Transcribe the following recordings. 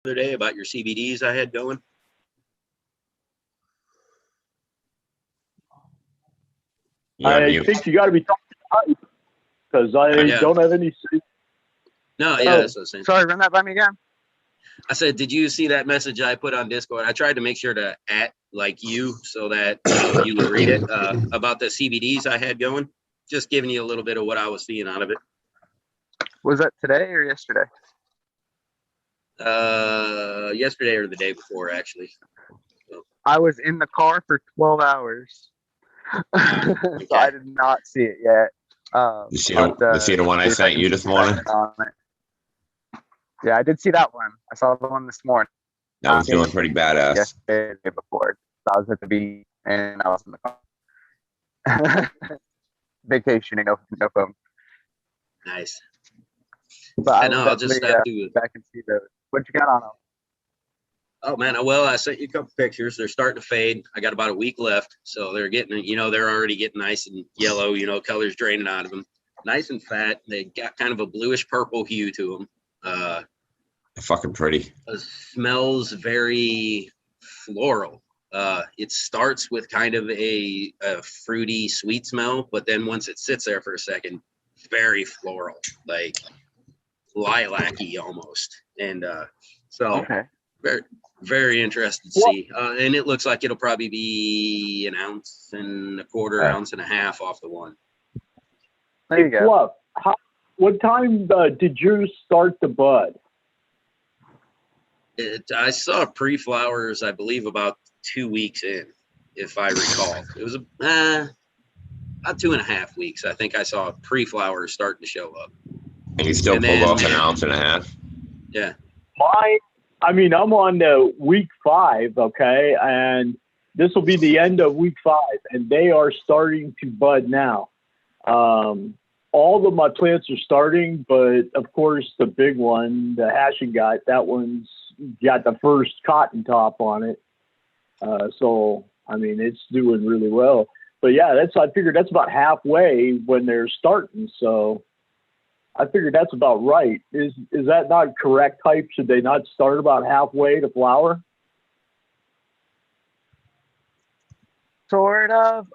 other day about your CBDs I had going? I think you got to be talking because I don't have any. No, yeah, that's what I'm saying. Sorry, run that by me again. I said, did you see that message I put on Discord? I tried to make sure to like you so that you would read it about the CBDs I had going. Just giving you a little bit of what I was seeing out of it. Was that today or yesterday? Yesterday or the day before, actually. So. I was in the car for 12 hours. Okay. So I did not see it yet. You see the one I sent you this morning? Yeah, I did see that one. I saw the one this morning. That was doing pretty badass. Yesterday, the day before. I was at the beach and I was in the car. Vacationing, no phone. Nice. But I know, I'll just have to back and see those. What you got on them? Oh man, well, I sent you a couple pictures. They're starting to fade. I got about a week left, so they're getting, they're already getting nice and yellow. Colors draining out of them. Nice and fat. They got kind of a bluish purple hue to them. Fucking pretty. Smells very floral. It starts with kind of a fruity, sweet smell, but then once it sits there for a second, very floral, like lilac-y almost. And Okay. Very, very interested to see. And it looks like it'll probably be an ounce and a quarter, ounce and a half off the one. There you go. Fluff, what time did you start the bud? I saw pre-flowers, I believe, about 2 weeks in, if I recall. It was about 2.5 weeks. I think I saw pre-flowers starting to show up. And you still pulled off an ounce and a half? Yeah. I'm on week 5, okay? And this will be the end of week 5, and they are starting to bud now. All of my plants are starting, but of course the big one, the Hashigat, that one's got the first cotton top on it. So, it's doing really well. But yeah, I figured that's about halfway when they're starting. So I figured that's about right. Is that not correct, Hype? Should they not start about halfway to flower? Sort of.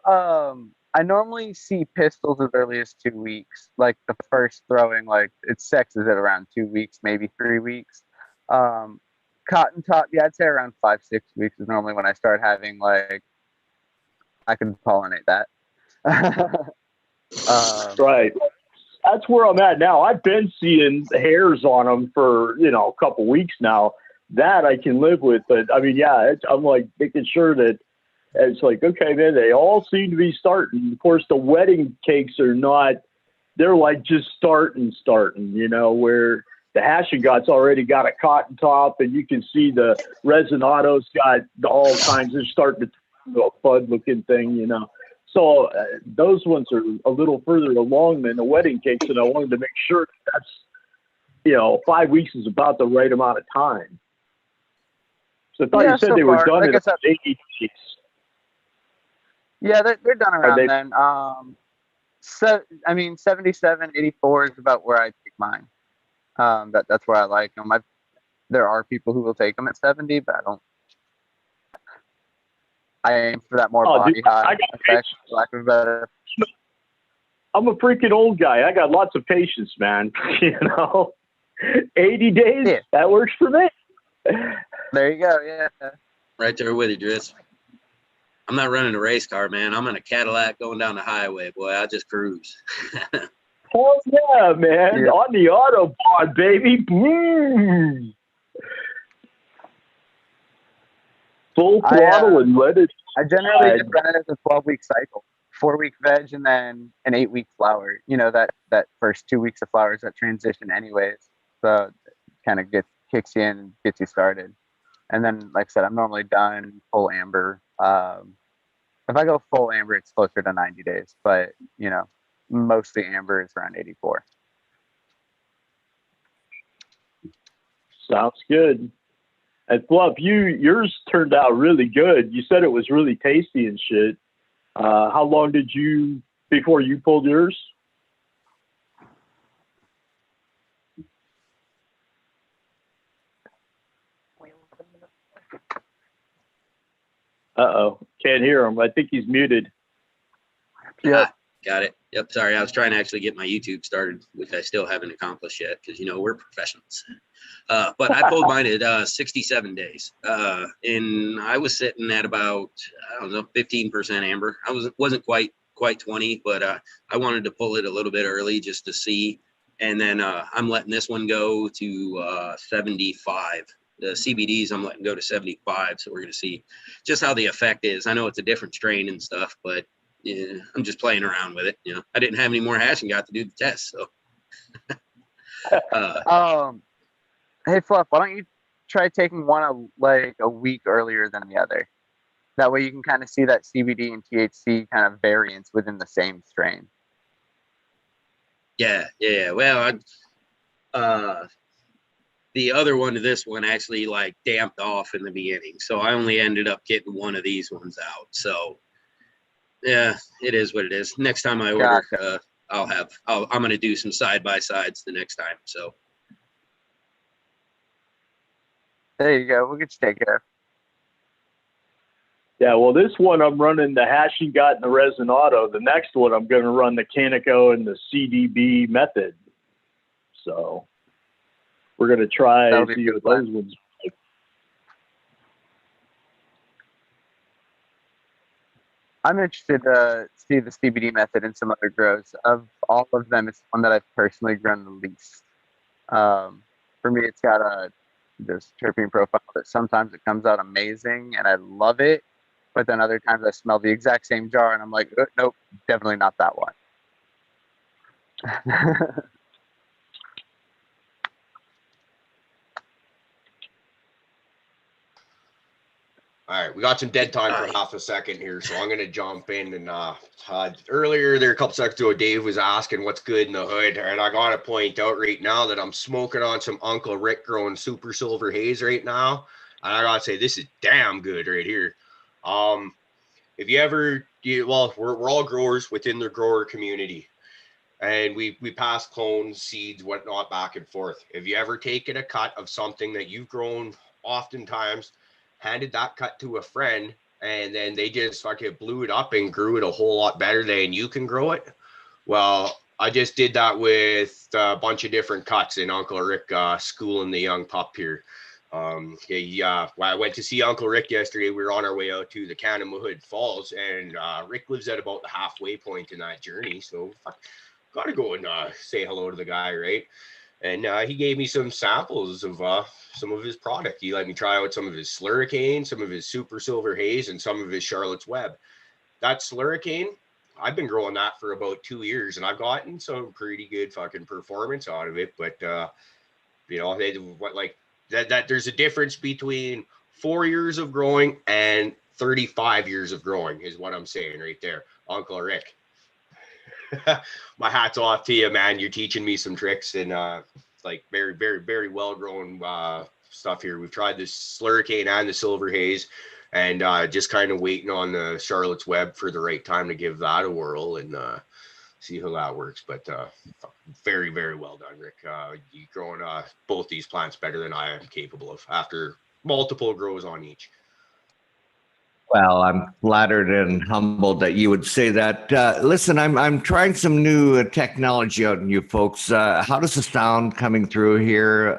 I normally see pistils as early as 2 weeks. Like the first throwing, like it sexes at around 2 weeks, maybe 3 weeks. Cotton top, yeah, I'd say around 5-6 weeks is normally when I start having I can pollinate that. Right. That's where I'm at now. I've been seeing hairs on them for, a couple weeks now. That I can live with. But I'm like making sure that it's like, okay, man, they all seem to be starting. Of course, the wedding cakes are not, they're like just starting, where the Hashigot's already got a cotton top and you can see the Resinato's got all kinds of starting to a bud looking thing, So those ones are a little further along than the wedding cakes, and I wanted to make sure that's, 5 weeks is about the right amount of time. So I thought you said they were done in 80 days. Yeah, they're done around then. 77, 84 is about where I take mine. That's where I like them. There are people who will take them at 70, but I don't. I aim for that more body high effect, for lack of a better. I'm a freaking old guy. I got lots of patience, man. 80 days, yeah. That works for me. There you go, yeah. Right there with you, Driss. I'm not running a race car, man. I'm in a Cadillac going down the highway, boy. I just cruise. Oh, yeah, man. Yeah. On the Autobahn, baby. Boom. Full throttle and let it. I generally just run it as a 12-week cycle. 4-week veg and then an 8-week flower. That first 2 weeks of flowers that transition anyways. So it kind of kicks you in and gets you started. And then, like I said, I'm normally done full amber. If I go full amber, it's closer to 90 days. But, mostly amber is around 84. Sounds good. And Fluff, yours turned out really good. You said it was really tasty and shit. How long did before you pulled yours? Uh-oh. Can't hear him. I think he's muted. Yep. Got it. Yep. Sorry. I was trying to actually get my YouTube started, which I still haven't accomplished yet because, we're professionals. But I pulled mine at 67 days. And I was sitting at about, 15% amber. Wasn't quite 20, but I wanted to pull it a little bit early just to see. And then I'm letting this one go to 75. The CBDs I'm letting go to 75. So we're going to see just how the effect is. I know it's a different strain and stuff, but yeah, I'm just playing around with it. I didn't have any more hash and got to do the test. So, hey Fluff, why don't you try taking one a week earlier than the other? That way you can kind of see that CBD and THC kind of variance within the same strain. Yeah. Well, the other one to this one actually like damped off in the beginning, so I only ended up getting one of these ones out. So. Yeah, it is what it is. Next time I order, I'm going to do some side-by-sides the next time. So there you go. We'll get you taken care of. Yeah, well, this one I'm running the Hashing Got and the Resin Auto. The next one I'm going to run the Canico and the CDB method. So we're going to try and see what those ones. I'm interested to see the CBD method in some other grows. Of all of them, it's one that I've personally grown the least. For me, it's got this terpene profile that sometimes it comes out amazing and I love it, but then other times I smell the exact same jar and I'm like, nope, definitely not that one. All right, we got some dead time for half a second here, so I'm going to jump in. And earlier there, a couple seconds ago, Dave was asking what's good in the hood, and I got to point out right now that I'm smoking on some Uncle Rick growing Super Silver Haze right now, and I got to say this is damn good right here. If you ever, we're all growers within the grower community, and we pass clones, seeds, whatnot, back and forth. If you ever taken a cut of something that you've grown, oftentimes handed that cut to a friend, and then they just fucking blew it up and grew it a whole lot better than you can grow it. Well, I just did that with a bunch of different cuts in Uncle Rick schooling the young pup here. I went to see Uncle Rick yesterday. We were on our way out to the Canamuhood Falls, and Rick lives at about the halfway point in that journey. So gotta go and say hello to the guy, right? And he gave me some samples of some of his product. He let me try out some of his Slurricane, some of his Super Silver Haze, and some of his Charlotte's Web. That Slurricane, I've been growing that for about 2 years, and I've gotten some pretty good fucking performance out of it. But there's a difference between 4 years of growing and 35 years of growing, is what I'm saying right there, Uncle Rick. My hat's off to you, man. You're teaching me some tricks, and like very, very, very well grown stuff here. We've tried this Slurricane and the Silver Haze, and just kind of waiting on the Charlotte's Web for the right time to give that a whirl and see how that works. But very, very well done, Rick. You're growing both these plants better than I am capable of after multiple grows on each. Well, I'm flattered and humbled that you would say that. Listen, I'm trying some new technology out in you folks. How does the sound coming through here?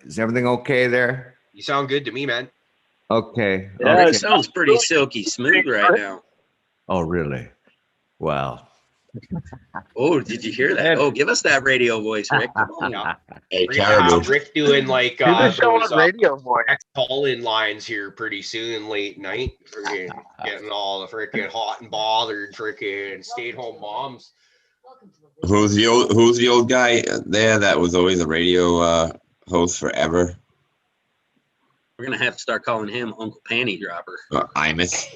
Is everything okay there? You sound good to me, man. Okay. Yeah, okay. It sounds pretty silky smooth right now. Oh, really? Wow. Oh, did you hear that? Oh, give us that radio voice, Rick. Come on. Yeah. Hey, Caribou. Rick doing like Who's showing radio voice? call-in lines here pretty soon, late night. Freaking getting all the freaking hot and bothered freaking stay-at-home moms. Who's the old guy there that was always a radio host forever? We're gonna have to start calling him Uncle Panty Dropper. Imus.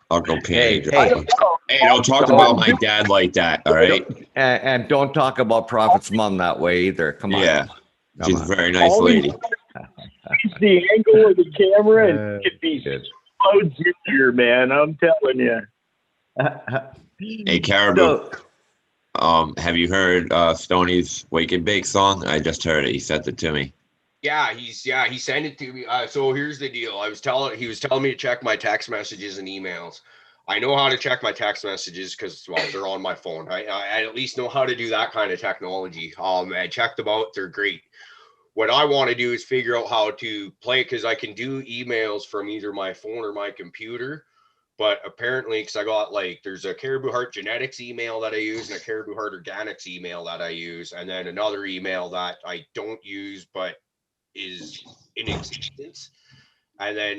Uncle Panty Hey, Dropper. Hey, don't talk about my dad like that, all right? And don't talk about Prophet's mom that way either. Come on. Yeah. Come She's on. a very nice lady. The angle of the camera and it could be Good. so junior, man. I'm telling you. Hey, Caribou. Have you heard Stoney's Wake and Bake song? I just heard it. He sent it to me. Yeah, he sent it to me. So here's the deal. He was telling me to check my text messages and emails. I know how to check my text messages because well, they're on my phone. I at least know how to do that kind of technology. I checked them out. They're great. What I want to do is figure out how to play it because I can do emails from either my phone or my computer. But apparently, because I got like, there's a Caribou Heart Genetics email that I use and a Caribou Heart Organics email that I use, and then another email that I don't use but is in existence. And then,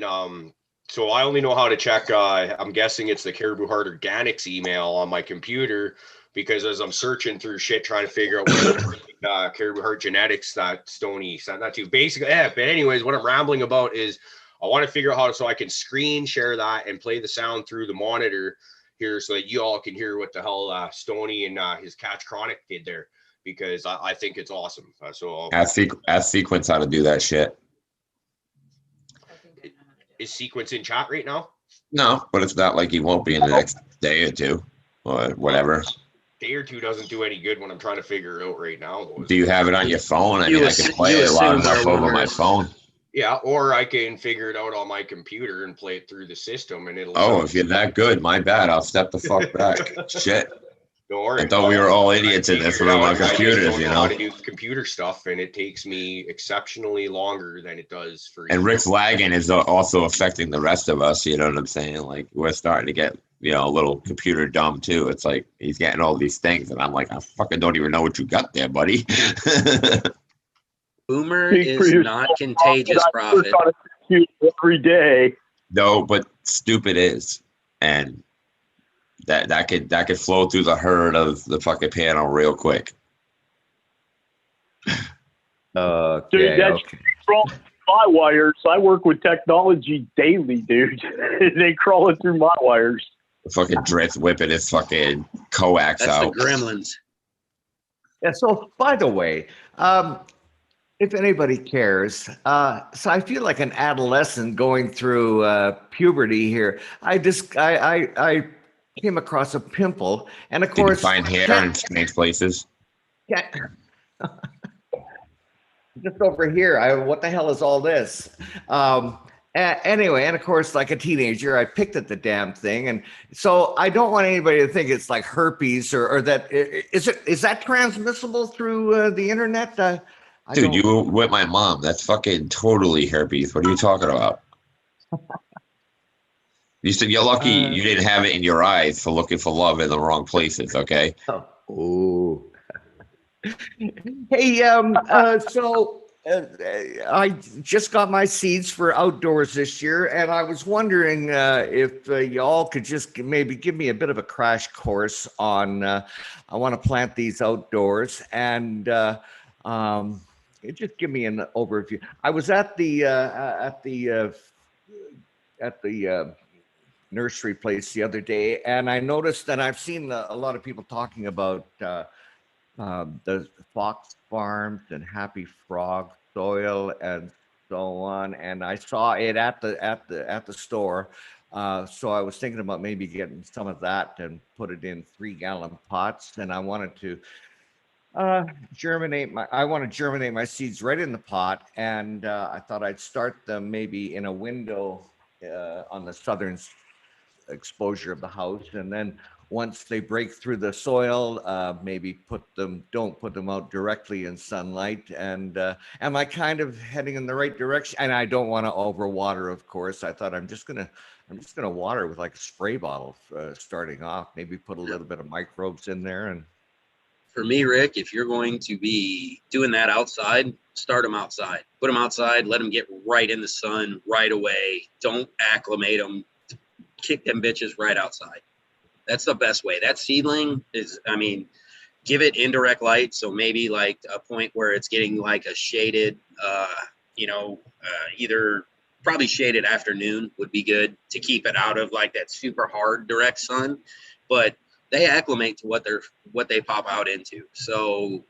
so I only know how to check. I'm guessing it's the Caribou Heart Organics email on my computer because as I'm searching through shit trying to figure out what Caribou Heart Genetics that Stony sent that to. Basically, yeah. But anyways, what I'm rambling about is I want to figure out how so I can screen share that and play the sound through the monitor here so that you all can hear what the hell Stony and his Catch Chronic did there because I think it's awesome. So Ask Sequence how to do that shit. is Sequence in chat right now? No, but it's not like he won't be in the next day or two or whatever. Day or two doesn't do any good when I'm trying to figure it out right now. Do you have it on your phone? I mean, I can play it loud enough over my phone. Yeah, or I can figure it out on my computer and play it through the system, and it'll. Oh, if you're that good, my bad. I'll step the fuck back. Shit. Don't worry. I thought we were all idiots in this room on computers, you know. How to do computer stuff, and it takes me exceptionally longer than it does for. And Rick's lagging is also affecting the rest of us. You know what I'm saying? Like we're starting to get, you know, a little computer dumb too. It's like he's getting all these things, and I'm like, I fucking don't even know what you got there, buddy. Boomer is not contagious, Prophet. Every day. No, but stupid is, and that could flow through the herd of the fucking panel real quick. Dude, that's crawling through my wires. I work with technology daily, dude. They crawling through my wires. The fucking Dritz whipping his fucking coax That's out. the gremlins. Yeah. So, by the way, if anybody cares, so I feel like an adolescent going through puberty here. I came across a pimple, and of Did you course, find hair in strange places? yeah. Just over here. What the hell is all this? Anyway, and of course, like a teenager, I picked at the damn thing, and so I don't want anybody to think it's like herpes or that. Is that transmissible through the internet? Dude, you were with my mom. That's fucking totally herpes. What are you talking about? You said you're lucky you didn't have it in your eyes for looking for love in the wrong places, okay? Oh. Hey, so I just got my seeds for outdoors this year, and I was wondering if y'all could just maybe give me a bit of a crash course on. I want to plant these outdoors, and just give me an overview. I was at the nursery place the other day, and I noticed that I've seen a lot of people talking about the Fox Farms and Happy Frog soil and so on, and I saw it at the store. So I was thinking about maybe getting some of that and put it in 3-gallon pots, and I wanted to germinate my seeds right in the pot, and I thought I'd start them maybe in a window on the southern exposure of the house, and then once they break through the soil, maybe don't put them out directly in sunlight. And am I kind of heading in the right direction? And I don't want to overwater, of course. I thought I'm just gonna water with like a spray bottle starting off. Maybe put a little bit of microbes in there. And For me, Rick, if you're going to be doing that outside, start them outside. Put them outside. Let them get right in the sun right away. Don't acclimate them. Kick them bitches right outside. That's the best way. That seedling is, I mean, give it indirect light. So maybe like a point where it's getting like a shaded, either probably shaded afternoon would be good to keep it out of like that super hard direct sun. But they acclimate to what they pop out into. So,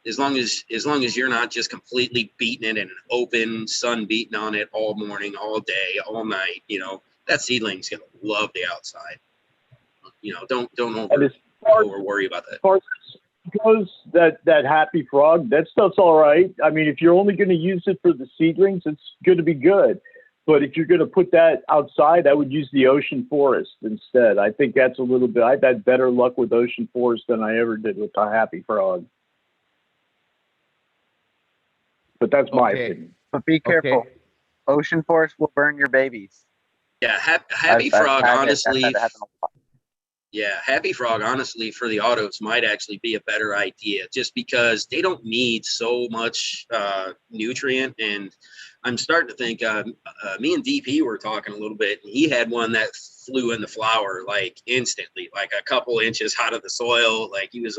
as long as you're not just completely beating it in an open sun, beating on it all morning, all day, all night, that seedling's gonna love the outside. Don't over worry about that. As far as goes, that Happy Frog, that stuff's all right. I mean, if you're only going to use it for the seedlings, it's going to be good. But if you're going to put that outside, I would use the Ocean Forest instead. I think that's a little bit. I've had better luck with Ocean Forest than I ever did with the Happy Frog. But that's my Okay. opinion. But be careful. Okay. Ocean Forest will burn your babies. Yeah, Happy I've Frog, had it- honestly, I've had it happen a lot. yeah, Happy Frog, honestly, for the autos might actually be a better idea just because they don't need so much nutrient. And I'm starting to think, me and DP were talking a little bit, and he had one that flew in the flower like instantly, like a couple inches out of the soil. Like he was,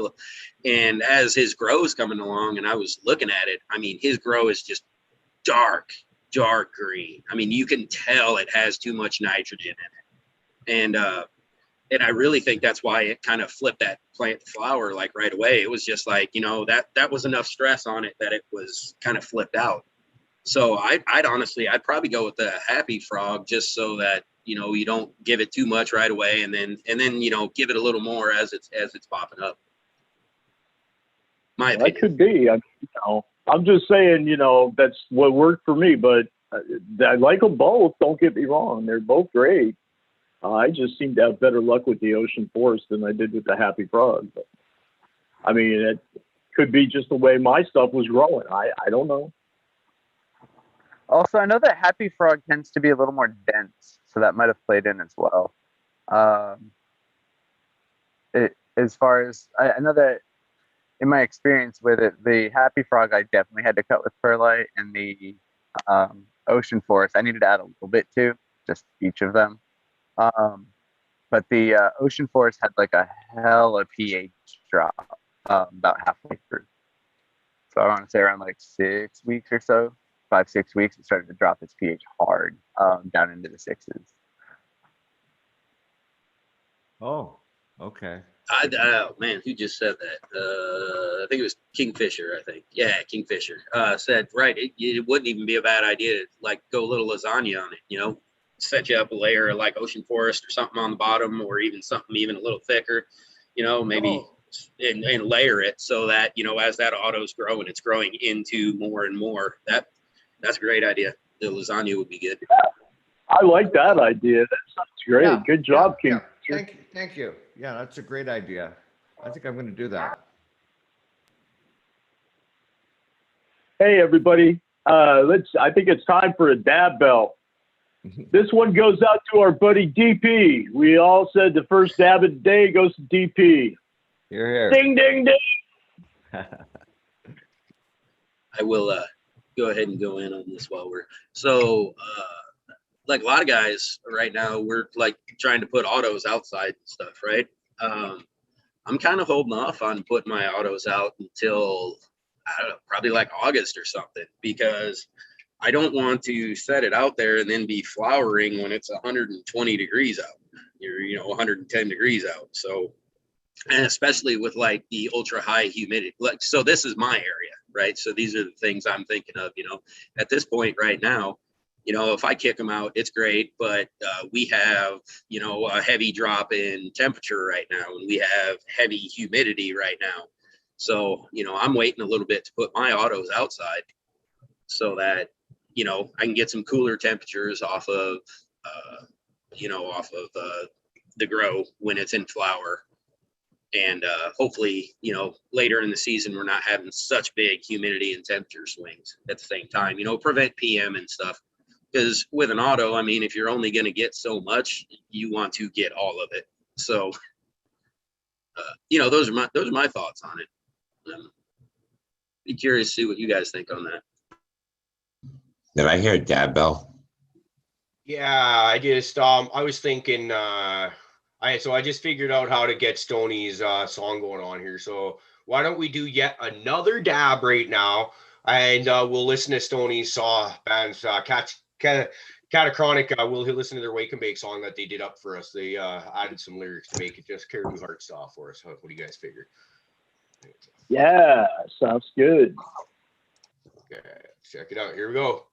and as his grow is coming along, and I was looking at it, I mean, his grow is just dark green. I mean, you can tell it has too much nitrogen in it. And I really think that's why it kind of flipped that plant flower like right away. It was just like, that was enough stress on it that it was kind of flipped out. So I'd probably go with the Happy Frog just so that, you don't give it too much right away and then, give it a little more as it's popping up. My That opinion. could be. I'm just saying, that's what worked for me. But I like them both. Don't get me wrong; they're both great. I just seem to have better luck with the Ocean Forest than I did with the Happy Frog. But, I mean, it could be just the way my stuff was growing. I don't know. Also, I know that Happy Frog tends to be a little more dense, so that might have played in as well. As far as I know that in my experience with it, the Happy Frog I definitely had to cut with perlite, and the Ocean Forest I needed to add a little bit to, just each of them. But the Ocean Forest had like a hell of pH drop about halfway through. So I want to say around like 6 weeks or so, 5-6 weeks, it started to drop its pH hard down into the 6s. Oh, okay. Oh man, who just said that? I think it was Kingfisher. I think, yeah, Kingfisher said right. It wouldn't even be a bad idea to like go a little lasagna on it. Set you up a layer of like Ocean Forest or something on the bottom, or even something even a little thicker. Maybe and layer it so that as that auto's growing, it's growing into more and more. That's a great idea. The lasagna would be good. I like that idea. That sounds great. Yeah, Good job, yeah, King. yeah. Thank you. Yeah, that's a great idea. I think I'm going to do that. Hey, everybody. I think it's time for a dab bell. This one goes out to our buddy DP. We all said the first dab of the day goes to DP. You're here. Ding, ding, ding. I will go ahead and go in on this while we're like a lot of guys right now, we're like trying to put autos outside and stuff, right? I'm kind of holding off on putting my autos out until, I don't know, probably like August or something, because I don't want to set it out there and then be flowering when it's 120 degrees out, 110 degrees out. So, and especially with like the ultra high humidity, like, so this is my area, right? So these are the things I'm thinking of, at this point right now, if I kick them out, it's great, but we have, a heavy drop in temperature right now, and we have heavy humidity right now. So, I'm waiting a little bit to put my autos outside so that, I can get some cooler temperatures off of the grow when it's in flower. And hopefully, later in the season, we're not having such big humidity and temperature swings at the same time, prevent PM and stuff. Because with an auto, I mean, if you're only going to get so much, you want to get all of it. So, those are my thoughts on it. Be curious to see what you guys think on that. Did I hear dab bell? Yeah, I was thinking, I just figured out how to get Stoney's song going on here. So why don't we do yet another dab right now, and we'll listen to Stoney's band's Catachronic. We'll listen to their Wake and Bake song that they did up for us. They added some lyrics to make it just Caribou Heart style for us. What do you guys figure? Yeah, sounds good. Okay, check it out. Here we go.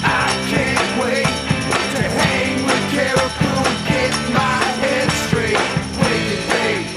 I can't wait to hang with Caribou and get my head straight. Wake and bake,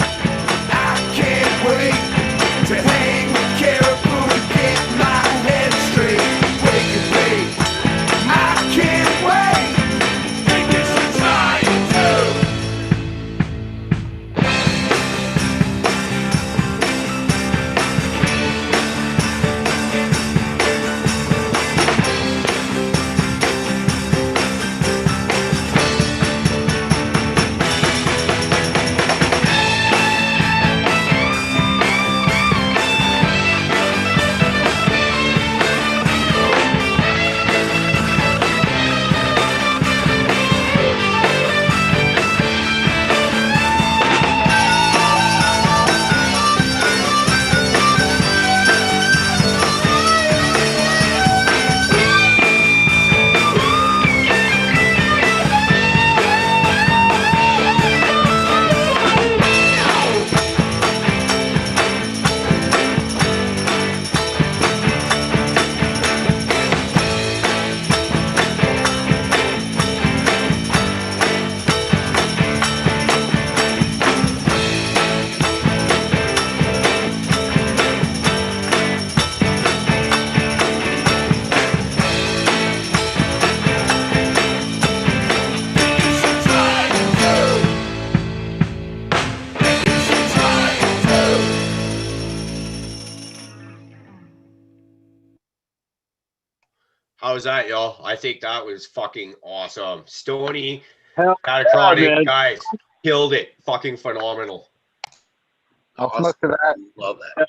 How's that, y'all? I think that was fucking awesome. Stony, Hell Catachronic, yeah, man. guys, killed it. Fucking phenomenal. I'll smoke to that. Love that.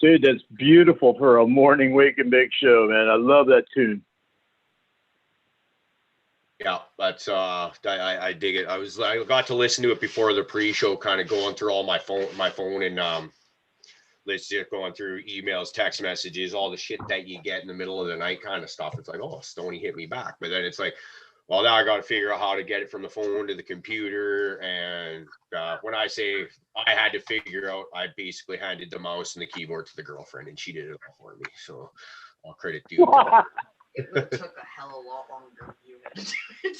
Dude, that's beautiful for a morning wake and bake show, man. I love that tune. Yeah, that's I dig it. I got to listen to it before the pre-show, kind of going through all my phone and let's just going through emails, text messages, all the shit that you get in the middle of the night kind of stuff. It's like, oh, Stony hit me back. But then it's like, well, now I got to figure out how to get it from the phone to the computer. And when I say I had to figure out, I basically handed the mouse and the keyboard to the girlfriend and she did it all for me. So I'll credit due. It would have took a hell of a lot longer than you had to do it.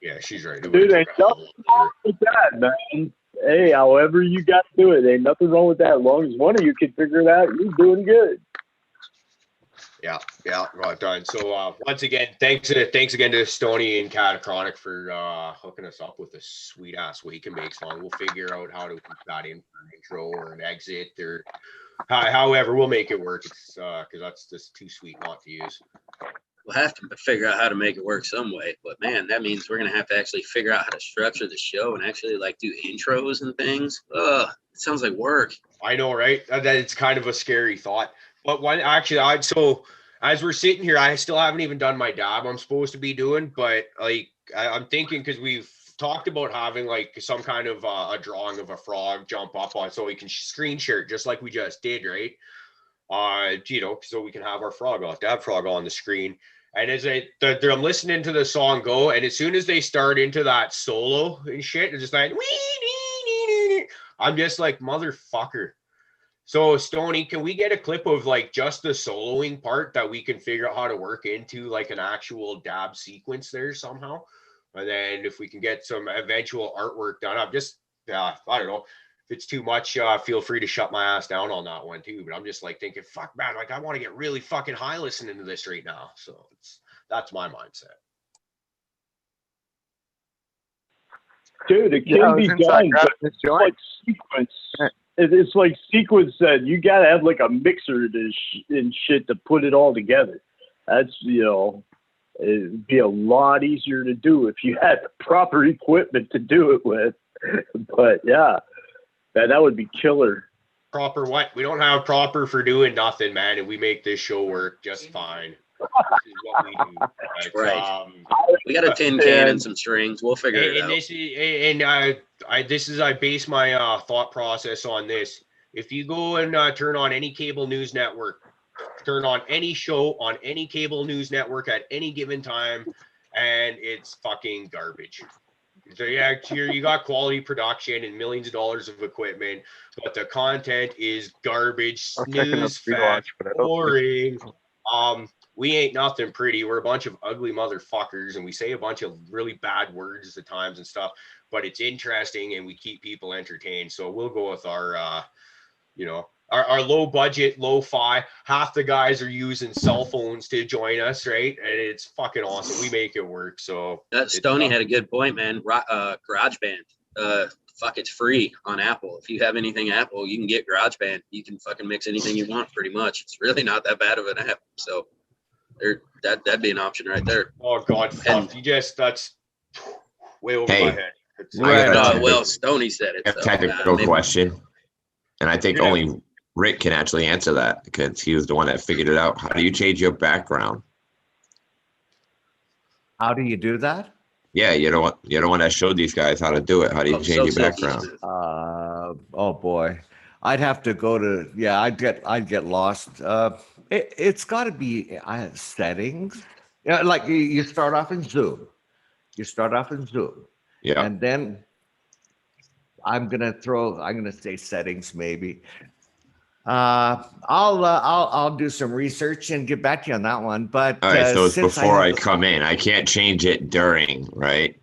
Yeah, she's right. It Dude, would've ain't took a hell of a nothing lot wrong with that, man. Hey, however you got to do it, ain't nothing wrong with that. As long as one of you can figure it out, you're doing good. Yeah, right done. So once again, thanks again to Stony and Catachronic for hooking us up with a sweet ass Wake and Bake song. We'll figure out how to put that in for an intro or an exit or however we'll make it work. It's because that's just too sweet not to use. We'll have to figure out how to make it work some way. But man, that means we're gonna have to actually figure out how to structure the show and actually like do intros and things. It sounds like work. I know, right? That it's kind of a scary thought. But one actually, so as we're sitting here, I still haven't even done my dab I'm supposed to be doing, but like I'm thinking because we've talked about having like some kind of a drawing of a frog jump up on so we can screen share it just like we just did, right? So we can have our dab frog on the screen. And as I'm listening to the song go, and as soon as they start into that solo and shit, it's just like, I'm just like, motherfucker. So Stony, can we get a clip of like just the soloing part that we can figure out how to work into like an actual dab sequence there somehow? And then if we can get some eventual artwork done, I don't know. If it's too much, feel free to shut my ass down on that one too. But I'm just like thinking, fuck man, like I want to get really fucking high listening to this right now. So that's my mindset. Dude, it Yeah, I can was be inside done, grabbing but this it's joint. like sequence. It's like sequence that you got to have like a mixer and shit to put it all together. That's, it'd be a lot easier to do if you had the proper equipment to do it with. But yeah, that would be killer. Proper what? We don't have proper for doing nothing, man, and we make this show work just fine. This is what we do. But, Right. We got a tin can and some strings. We'll figure it out. I base my thought process on this. If you go and turn on any cable news network, turn on any show on any cable news network at any given time, and it's fucking garbage. So yeah, you got quality production and millions of dollars of equipment, but the content is garbage, I was checking the snooze free fest, launch, but I don't boring. We ain't nothing pretty. We're a bunch of ugly motherfuckers, and we say a bunch of really bad words at times and stuff. But it's interesting, and we keep people entertained. So we'll go with our, our low budget, lo-fi. Half the guys are using cell phones to join us, right? And it's fucking awesome. We make it work. So Stony had a good point, man. GarageBand. It's free on Apple. If you have anything Apple, you can get GarageBand. You can fucking mix anything you want, pretty much. It's really not that bad of an app. So that'd be an option right there. Oh God, fuck. That's way over my head. Well, Stony said it. So, Technical question, and I think only Rick can actually answer that because he was the one that figured it out. How do you change your background? How do you do that? Yeah, you're the one that showed these guys how to do it. How do you change your background? Oh boy, I'd have to go to I'd get lost. It's got to be settings. Yeah, like you start off in Zoom. Yeah. And then I'm gonna say settings maybe. I'll do some research and get back to you on that one. But all right, so it's since before I come in. I can't change it during, right?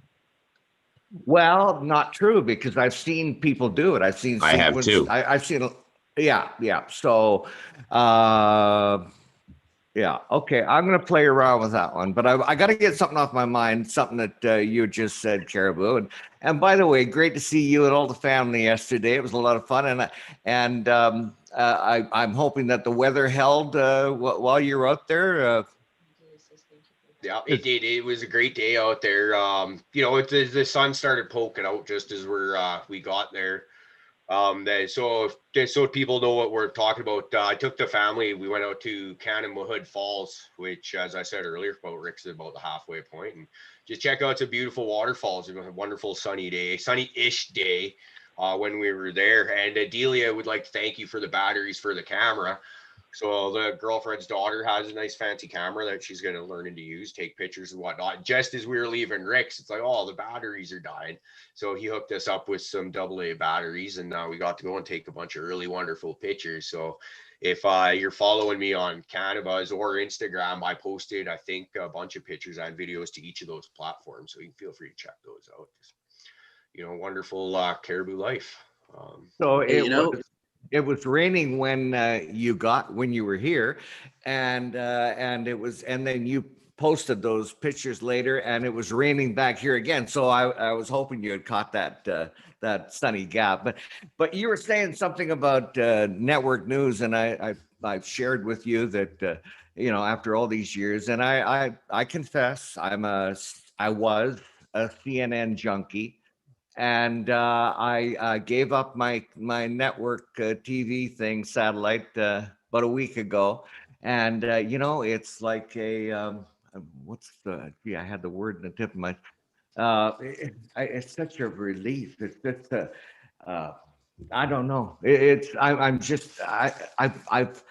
Well, not true because I've seen people do it. I've seen. I have too. I've seen. Yeah. So, yeah. Okay, I'm gonna play around with that one, but I got to get something off my mind. Something that you just said, Caribou. And by the way, great to see you and all the family yesterday. It was a lot of fun, and I'm hoping that the weather held while you're out there. Yeah, it did. It was a great day out there. You know, the sun started poking out just as we got there. So just so people know what we're talking about, I took the family. We went out to Canamohood Falls, which, as I said earlier, about Rick's about the halfway point, and just check out some beautiful waterfalls. It was a wonderful sunny-ish day when we were there. And Delia would like to thank you for the batteries for the camera. So the girlfriend's daughter has a nice fancy camera that she's going to learn to use, take pictures and whatnot. Just as we were leaving Rick's, it's like, oh, the batteries are dying. So he hooked us up with some AA batteries, and we got to go and take a bunch of really wonderful pictures. So if you're following me on Cannabis or Instagram, I posted, I think, a bunch of pictures and videos to each of those platforms. So you can feel free to check those out. Just, you know, wonderful Caribou life. So Hey, it was raining when you were here, and then you posted those pictures later, and it was raining back here again. So I was hoping you had caught that sunny gap. But you were saying something about network news, and I've shared with you that you know, after all these years, and I confess I was a CNN junkie. And I gave up my network TV thing, satellite, about a week ago. And you know, it's like I had the word in the tip of my. It's such a relief. It's just I don't know. I've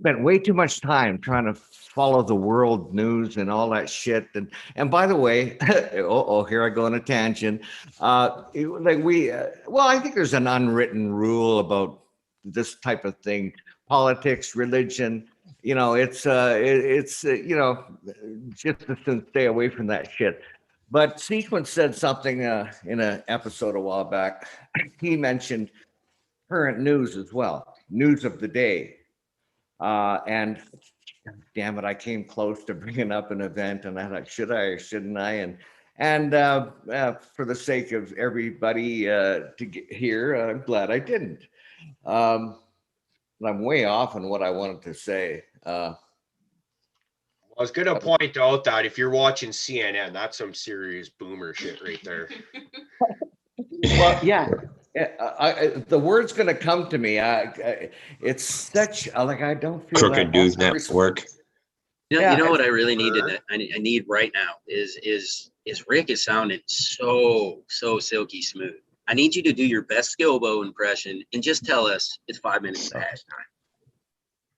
spent way too much time trying to follow the world news and all that shit. And by the way, here I go on a tangent. Well, I think there's an unwritten rule about this type of thing: politics, religion. You know, it's you know, just to stay away from that shit. But Sequence said something in an episode a while back. He mentioned current news as well, news of the day. And damn it, I came close to bringing up an event, and I thought, should I or shouldn't I? And for the sake of everybody to get here, I'm glad I didn't. But I'm way off on what I wanted to say. I was going to point out that if you're watching CNN, that's some serious boomer shit right there. Well, yeah. The word's going to come to me. It's such like I don't feel Crooked that News Network. You know, Yeah, you know what I really need to, I need right now is Rick is sounding so silky smooth. I need you to do your best Skilbo impression and just tell us it's 5 minutes to hash time.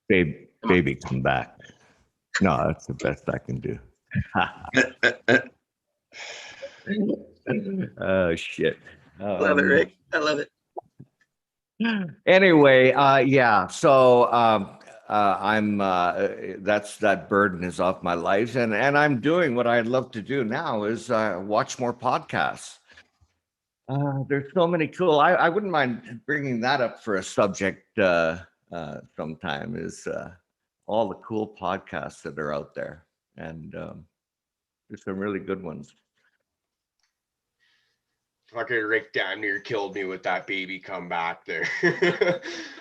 baby, come back. No, that's the best I can do. Oh shit. Love it, Rick. I love it. Anyway, yeah. So I'm that burden is off my life, and I'm doing what I'd love to do now is watch more podcasts. There's so many cool. I wouldn't mind bringing that up for a subject sometime. Is all the cool podcasts that are out there, and there's some really good ones. Fucking Rick damn near killed me with that baby comeback there.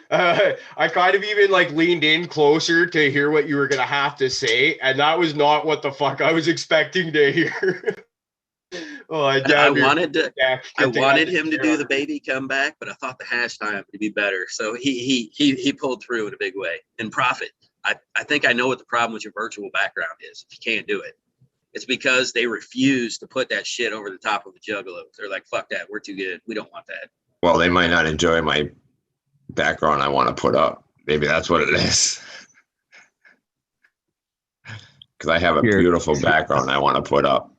I kind of even like leaned in closer to hear what you were gonna have to say, and that was not what the fuck I was expecting to hear. Oh, I wanted him to do the baby comeback, but I thought the hash time would be better. So he pulled through in a big way. And Prophet, I think I know what the problem with your virtual background is. If you can't do it, it's because they refuse to put that shit over the top of the Juggalo. They're like, fuck that. We're too good. We don't want that. Well, they might not enjoy my background I want to put up. Maybe that's what it is. Because I have a beautiful background I want to put up.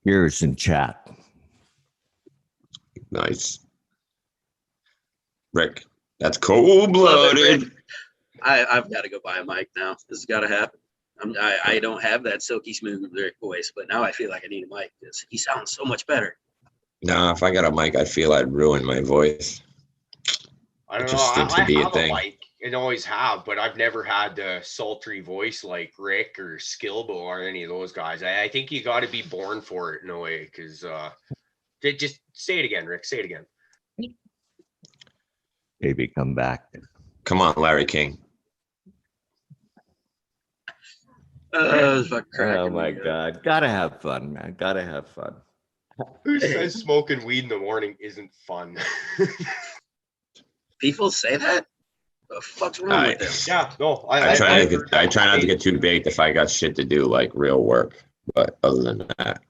Here's in chat. Nice. Rick, that's cold-blooded. I've got to go buy a mic now. This has got to happen. I don't have that silky smooth Rick voice, but now I feel like I need a mic because he sounds so much better. Nah, if I got a mic, I feel I'd ruin my voice. I don't know. I have a mic and always have, but I've never had the sultry voice like Rick or Skilbo or any of those guys. I think you got to be born for it in a way, because just say it again, Rick. Say it again. Maybe come back. Come on, Larry King. It's fucking Oh cracking my me up. God. Gotta have fun, man. Gotta have fun. Who says smoking weed in the morning isn't fun? People say that? The fuck's wrong with them? Yeah, no, I try heard I that. try not to get too baked if I got shit to do, like real work. But other than that,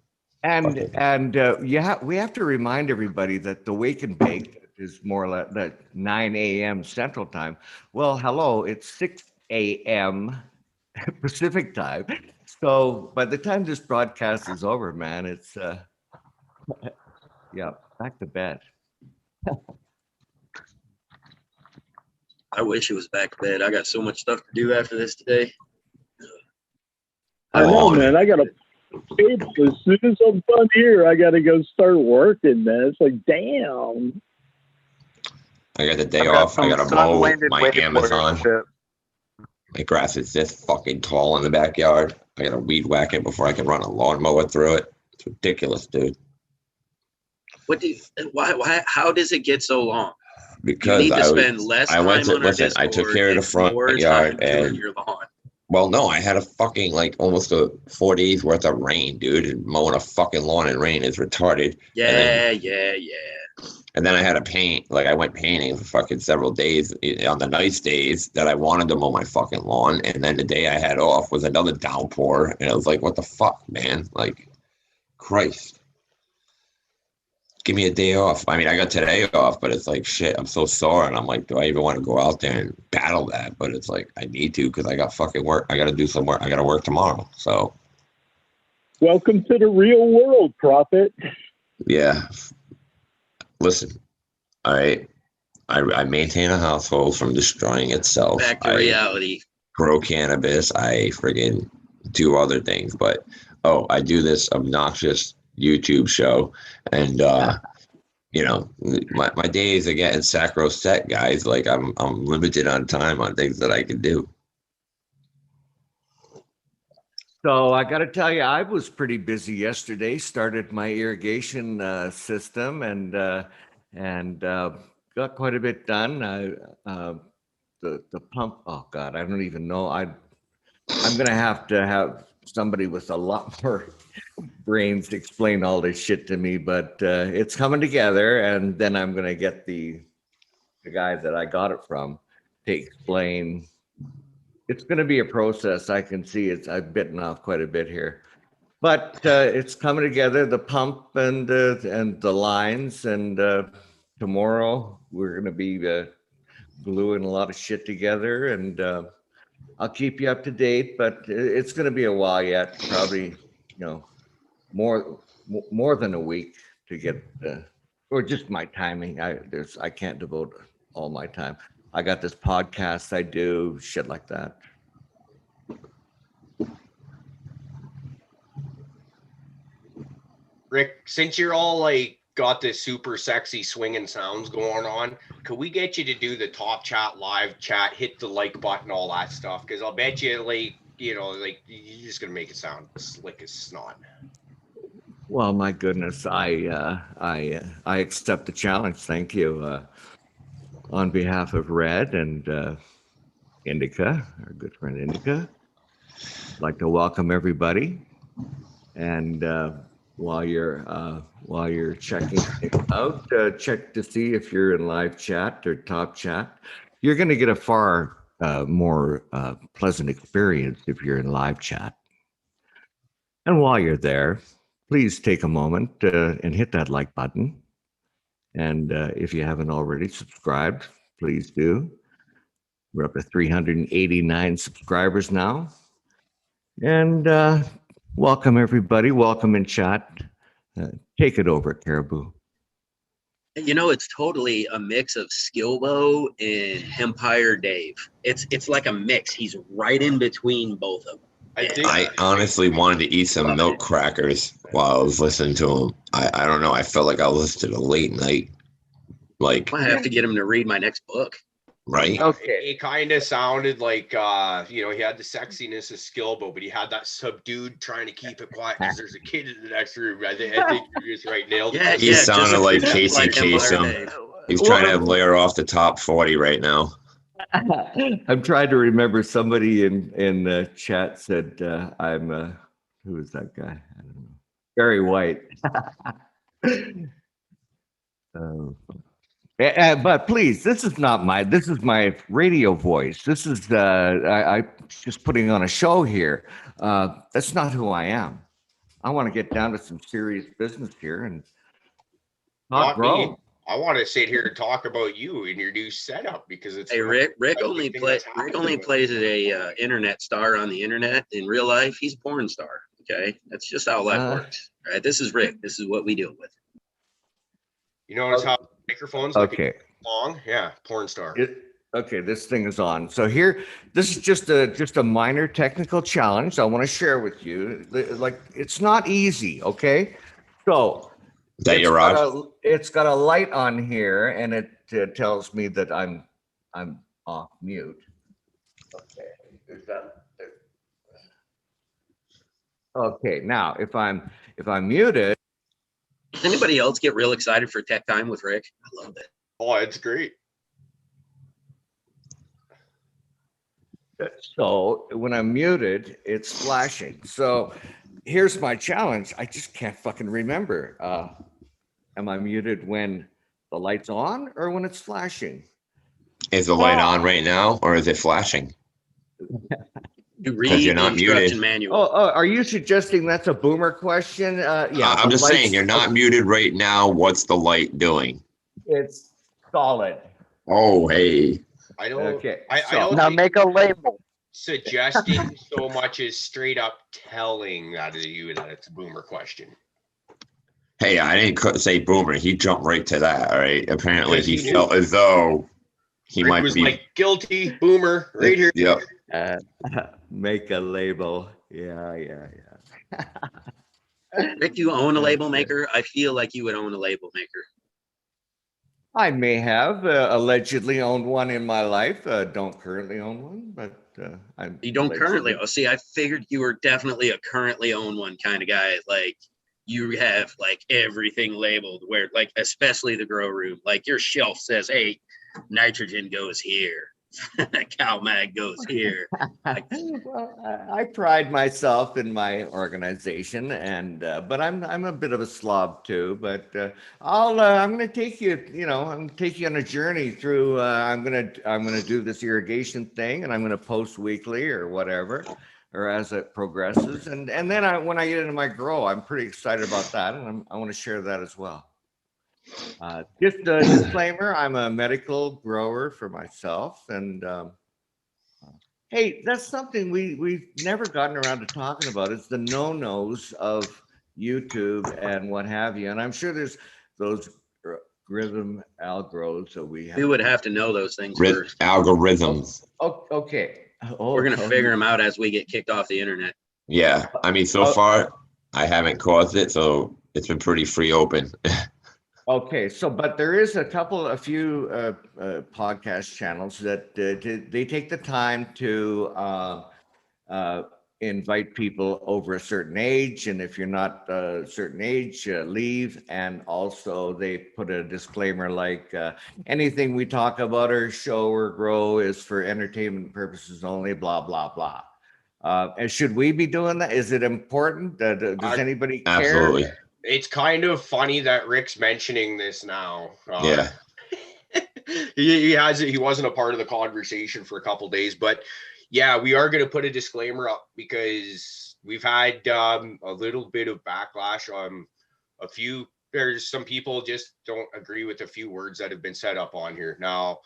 And we have to remind everybody that the Wake and Bake is more or less that 9 a.m. Central Time. Well, hello, it's 6 a.m. Pacific Time. So by the time this broadcast is over, man, it's yeah, back to bed. I wish it was back to bed. I got so much stuff to do after this today. I know, Oh, man. I gotta. As soon as I'm done here, I gotta go start working, man. It's like, damn. I got the day I've got off. I some gotta mow sun-winded my wicked Amazon. worship. My grass is this fucking tall in the backyard. I gotta weed whack it before I can run a lawnmower through it. It's ridiculous, dude. Why, how does it get so long? You Because need to I spend was, less I time went to on our listen. I took Discord care of the and front more yard, time doing and your lawn. well, no, I had a fucking like almost 4 days worth of rain, dude. And mowing a fucking lawn in rain is retarded. Yeah. And then I had to paint. Like I went painting for fucking several days on the nice days that I wanted to mow my fucking lawn. And then the day I had off was another downpour. And I was like, what the fuck, man? Like, Christ. Give me a day off. I mean, I got today off, but it's like, shit, I'm so sore. And I'm like, do I even want to go out there and battle that? But it's like, I need to because I got fucking work. I got to do some work. I got to work tomorrow. So, Welcome to the real world, Prophet. yeah. Listen, all right. I maintain a household from destroying itself. Back to I reality. grow cannabis. I friggin' do other things. But, I do this obnoxious YouTube show. And, you know, my days are getting sacrosanct, guys. Like I'm limited on time on things that I can do. So I got to tell you, I was pretty busy yesterday. Started my irrigation system and got quite a bit done. The pump. Oh God, I don't even know. I'm gonna have to have somebody with a lot more brains to explain all this shit to me. But it's coming together, and then I'm gonna get the guy that I got it from to explain. It's going to be a process. I can see it's. I've bitten off quite a bit here, but it's coming together. The pump and the lines, and tomorrow we're going to be gluing a lot of shit together, and I'll keep you up to date. But it's going to be a while yet. Probably, more than a week to get, or just my timing. I can't devote all my time. I got this podcast I do, shit like that. Rick, since you're all like got this super sexy swinging sounds going on, could we get you to do the Top Chat live chat, hit the like button, all that stuff? Because I'll bet you, like, you're just gonna make it sound slick as snot. Well, my goodness, I accept the challenge. Thank you. On behalf of Red and Indica, our good friend Indica, I'd like to welcome everybody. And while you're checking it out, check to see if you're in live chat or top chat. You're going to get a far more pleasant experience if you're in live chat. And while you're there, please take a moment and hit that like button. And if you haven't already subscribed, please do. We're up to 389 subscribers now. And welcome, everybody. Welcome in chat. Take it over, Caribou. It's totally a mix of Skilbo and Empire Dave. It's like a mix. He's right in between both of them. I honestly wanted to eat some milk crackers while I was listening to him. I don't know. I felt like I was listening to late night. Like, I have to get him to read my next book. Right? Okay. It kind of sounded like, he had the sexiness of Skilbo, but he had that subdued trying to keep it quiet because there's a kid in the next room. I think you just nailed it. He sounded like Casey Empire Kasem. Dave. He's trying to layer off the top 40 right now. I'm trying to remember. Somebody in the chat said I'm who is that guy? I don't know. Barry White. But please, this is my radio voice. This is I just putting on a show here. That's not who I am. I want to get down to some serious business here and Not me. grow. I want to sit here and talk about you and your new setup because it's Hey, Rick only plays as a internet star on the internet. In real life, he's a porn star. Okay, that's just how life works. All right, this is Rick. This is what we deal with. You notice how microphones Okay. long? Yeah, porn star. Okay, this thing is on. So here, this is just a minor technical challenge I want to share with you. Like, it's not easy, okay? So Is that your rod? it's got a light on here, and it tells me that I'm off mute. Okay, is that? Okay, now if I'm muted. Does anybody else get real excited for Tech Time with Rick? I love it. Oh, it's great. So when I'm muted, it's flashing. So here's my challenge. I just can't fucking remember. Am I muted when the light's on or when it's flashing? Is the light on right now or is it flashing? You read you're the not instruction muted. manual. Oh, are you suggesting that's a boomer question? Yeah. I'm the just saying light's- you're not muted right now. What's the light doing? It's solid. Oh, hey. I don't. Okay. I so- don't Now think make a label. suggesting so much as straight up telling that to you that it's a boomer question. Hey, I didn't say boomer. He jumped right to that. All right. Apparently, Because he he knew. felt as though he Rick might was be. like guilty boomer right here. Yep. Make a label. Yeah. Rick, you own a label maker? I feel like you would own a label maker. I may have allegedly owned one in my life. Don't currently own one, but I'm. You don't currently. allegedly- Oh, see, I figured you were definitely a currently own one kind of guy. Like you have like everything labeled where like, especially the grow room, like your shelf says, hey, nitrogen goes here. CalMag goes here. Well, I pride myself in my organization, and but I'm a bit of a slob too. But I'm going to take you. I'm going to take you on a journey through. I'm going to do this irrigation thing, and I'm going to post weekly or whatever, or as it progresses. And then when I get into my grow, I'm pretty excited about that, and I want to share that as well. Just a disclaimer, I'm a medical grower for myself, and hey, that's something we've never gotten around to talking about. It's the no-nos of YouTube and what have you, and I'm sure there's those rhythm algos that we have. We would have to know those things first. Algorithms. Oh, okay. Oh, We're gonna figure them out as we get kicked off the internet. Yeah. I mean, so far, I haven't caused it, so it's been pretty free open. Okay, but there is a few podcast channels that they take the time to invite people over a certain age, and if you're not a certain age, leave. And also they put a disclaimer like anything we talk about or show or grow is for entertainment purposes only, blah, blah, blah. And should we be doing that? Is it important? Does anybody care? Absolutely. It's kind of funny that Rick's mentioning this now. Yeah. He wasn't a part of the conversation for a couple days, but yeah, we are going to put a disclaimer up because we've had a little bit of backlash on there's some people just don't agree with a few words that have been set up on here. Now,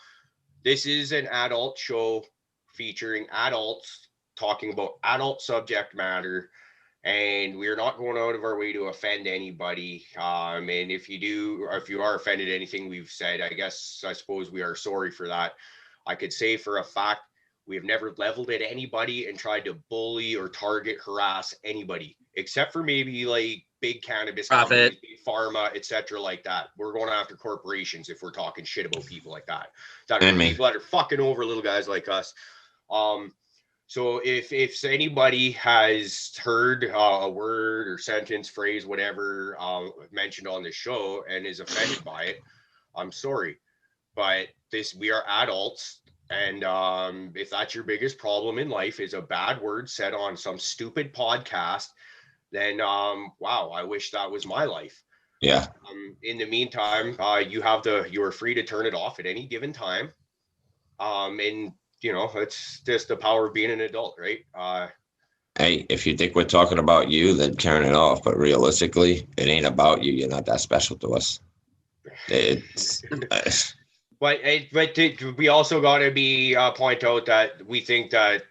this is an adult show featuring adults talking about adult subject matter. And we're not going out of our way to offend anybody. And if you are offended anything we've said, I suppose we are sorry for that. I could say for a fact, we have never leveled at anybody and tried to bully or target, harass anybody, except for maybe like big cannabis companies, big pharma, etc. like that. We're going after corporations if we're talking shit about people like that. People that are fucking over little guys like us. So if anybody has heard a word or sentence, phrase, whatever mentioned on the show and is offended by it, I'm sorry. but we are adults. And if that's your biggest problem in life is a bad word said on some stupid podcast, then wow, I wish that was my life. Yeah. In the meantime, you are free to turn it off at any given time. And you know, it's just the power of being an adult, right? Hey, if you think we're talking about you, then turn it off. But realistically, it ain't about you. You're not that special to us. It's But we also got to be point out that we think that,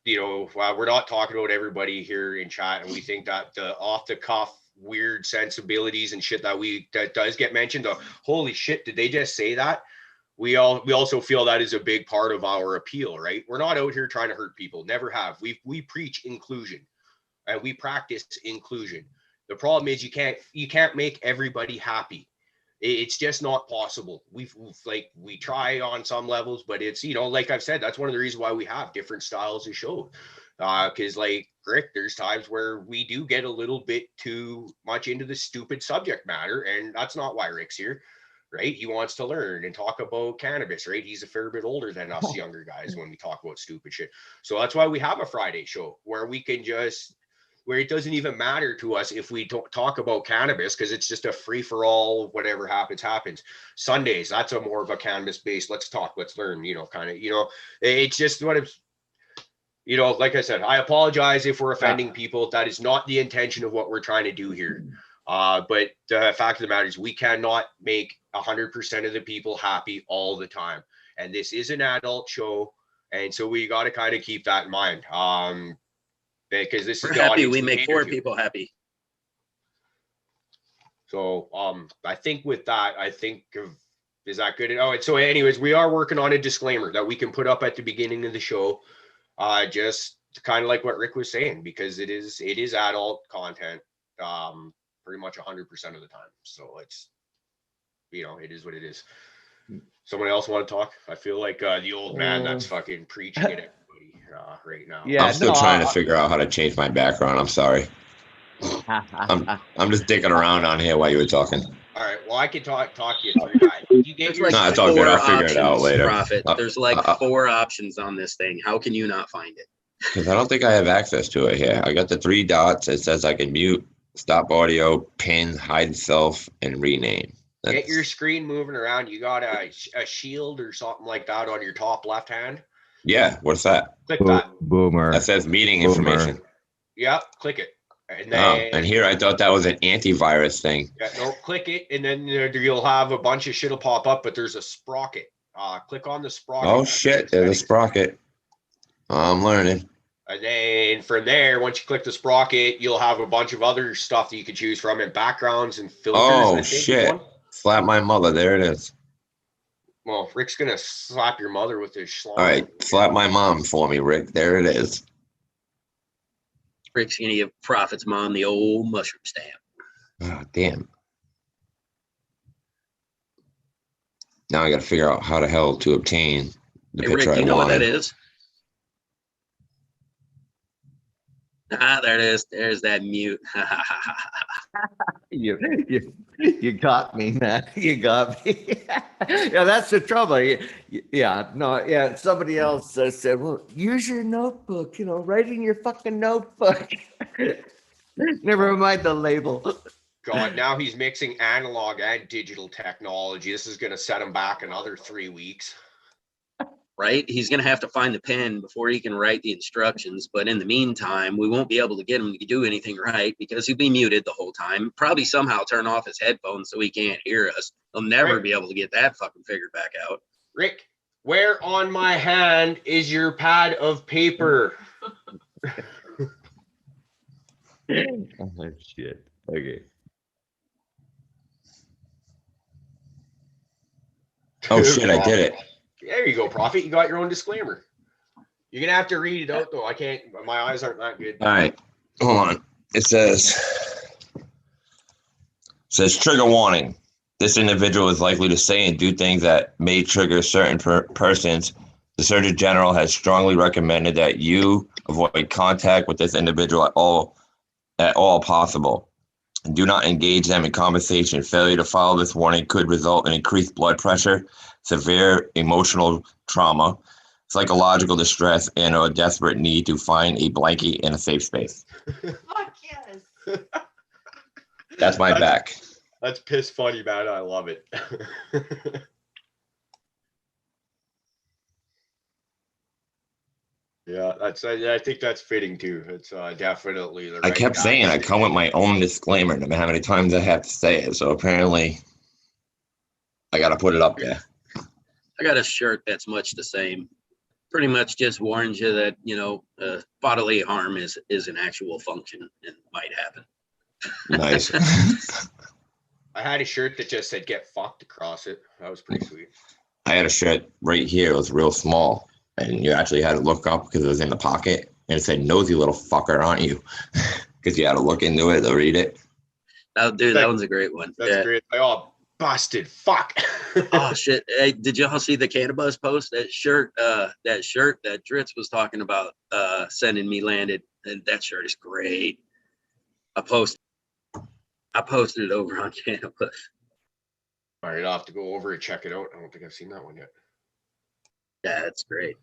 you know, we're not talking about everybody here in chat, and we think that the off the cuff weird sensibilities and shit that does get mentioned. Holy shit, did they just say that? We also feel that is a big part of our appeal, right? We're not out here trying to hurt people. Never have. We preach inclusion, and we practice inclusion. The problem is you can't make everybody happy. It's just not possible. We try on some levels, but it's, you know, like I've said, that's one of the reasons why we have different styles of show. Because like Rick, there's times where we do get a little bit too much into the stupid subject matter, and that's not why Rick's here, right? He wants to learn and talk about cannabis, right? He's a fair bit older than us younger guys when we talk about stupid shit. So that's why we have a Friday show where we can where it doesn't even matter to us if we don't talk about cannabis, because it's just a free for all, whatever happens. Sundays, that's a more of a cannabis based, let's talk, let's learn, you know, kind of, you know, it's just what it's, you know, like I said, I apologize if we're offending people. That is not the intention of what we're trying to do here. But the fact of the matter is we cannot make 100% of the people happy all the time. And this is an adult show. And so we got to kind of keep that in mind. Because this We're is the happy audience we we make cater 4 to. people happy. So I think with that, is that good? Oh, so anyways, we are working on a disclaimer that we can put up at the beginning of the show. Just kind of like what Rick was saying, because it is adult content, pretty much 100% of the time. So it's, you know, it is what it is. Someone else want to talk? I feel like the old man that's fucking preaching at everybody right now. Yeah, I'm still no, trying to figure out how to change my background. I'm sorry. I'm just dicking around on here while you were talking. All right. Well, I can talk you through that. You get There's your like No, it's all good. 4 I'll figure it out options, later. Prophet. There's like 4 options on this thing. How can you not find it? Because I don't think I have access to it here. I got the 3 dots. It says I can mute, stop audio, pin, hide self, and rename. Get your screen moving around. You got a shield or something like that on your top left hand. Yeah, what's that? Click that. Boomer. That says meeting Boomer. information. Yeah, click it. And then Oh, and here I thought that was an antivirus thing. yeah, no, click it, and then you'll have a bunch of shit'll pop up, but there's a sprocket. Click on the sprocket. Oh shit, there's a sprocket. I'm learning. And then from there, once you click the sprocket, you'll have a bunch of other stuff that you can choose from, and backgrounds and filters. Oh I think, shit. one. Slap my mother. There it is. Well, Rick's gonna slap your mother with his schlong. All right, slap my mom for me, Rick. There it is. Rick's gonna give Prophet's mom the old mushroom stamp. Oh, damn. Now I got to figure out how the hell to obtain the Hey, picture Rick, I you know what that wanted. is? Ah, there it is. There's that mute. You got me, man. You got me. Yeah, that's the trouble. Yeah, somebody else said, well, use your notebook, you know, write in your fucking notebook. Never mind the label. God, now he's mixing analog and digital technology. This is gonna set him back another 3 weeks. Right? He's going to have to find the pen before he can write the instructions. But in the meantime, we won't be able to get him to do anything right because he'll be muted the whole time. Probably somehow turn off his headphones so he can't hear us. He'll never be able to get that fucking figured back out. Rick, where on my hand is your pad of paper? Oh, shit. Okay. Oh shit, I did it. There you go, Prophet. You got your own disclaimer. You're gonna have to read it out though. I can't. My eyes aren't that good. All right, hold on. It says trigger warning. This individual is likely to say and do things that may trigger certain persons. The Surgeon General has strongly recommended that you avoid contact with this individual at all possible. Do not engage them in conversation. Failure to follow this warning could result in increased blood pressure, severe emotional trauma, psychological distress, and a desperate need to find a blankie in a safe space. Fuck yes. That's my back. That's piss funny, man. I love it. Yeah, I think that's fitting too. It's definitely the I right kept guy. saying I come with my own disclaimer, no matter how many times I have to say it. So apparently, I got to put it up there. I got a shirt that's much the same. Pretty much just warns you that, bodily harm is an actual function and might happen. Nice. I had a shirt that just said "Get fucked" across it. That was pretty sweet. I had a shirt right here. It was real small, and you actually had to look up because it was in the pocket, and it said "Nosy little fucker, aren't you?" Because you had to look into it to read it. Oh, dude, that one's a great one. That's Yeah. great. Oh, busted. Fuck. Oh shit! Hey, did y'all see the Cannabis post? That shirt that Dritz was talking about sending me landed, and that shirt is great. I posted it over on Cannabis. All right, I'll have to go over and check it out. I don't think I've seen that one yet. Yeah, it's great.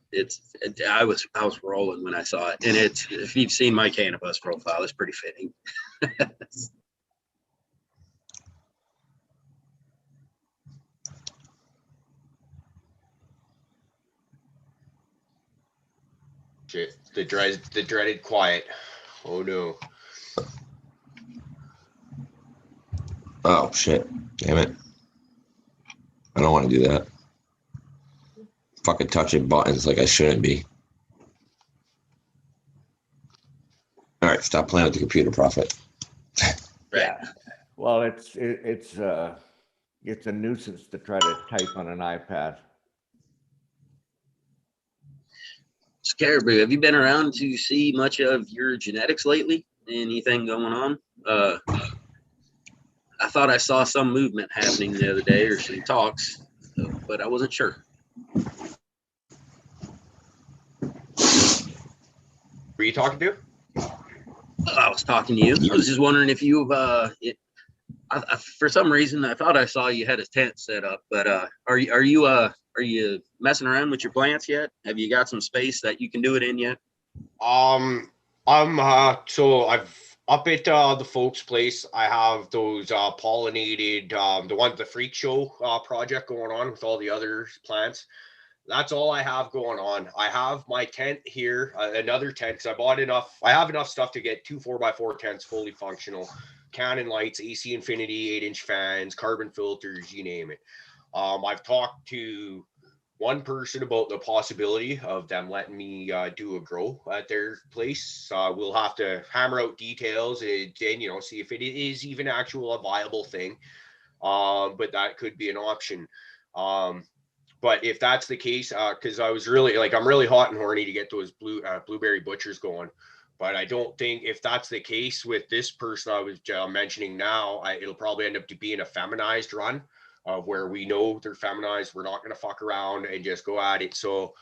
I was rolling when I saw it, and if you've seen my Cannabis profile, it's pretty fitting. Shit, the dreaded quiet. Oh no. Oh shit! Damn it! I don't want to do that. Fucking touching buttons like I shouldn't be. All right, stop playing with the computer, Prophet. Right. Well, it's a nuisance to try to type on an iPad. So, Caribou, have you been around to see much of your genetics lately? Anything going on? I thought I saw some movement happening the other day or some talks, but I wasn't sure. Were you talking to? I was talking to you. I was just wondering if you've, for some reason, I thought I saw you had a tent set up, but are you messing around with your plants yet? Have you got some space that you can do it in yet? So I've up at the folks' place. I have those pollinated, the freak show project going on with all the other plants. That's all I have going on. I have my tent here, another tent, because I have enough stuff to get 2 4x4 tents fully functional, Canon lights, AC Infinity 8-inch fans, carbon filters, you name it. I've talked to one person about the possibility of them letting me do a grow at their place. We'll have to hammer out details and see if it is even a viable thing. But that could be an option. But if that's the case, because I'm really hot and horny to get those blueberry butchers going. But I don't think if that's the case with this person I was mentioning now, it'll probably end up to being a feminized run of where we know they're feminized. We're not going to fuck around and just go at it. So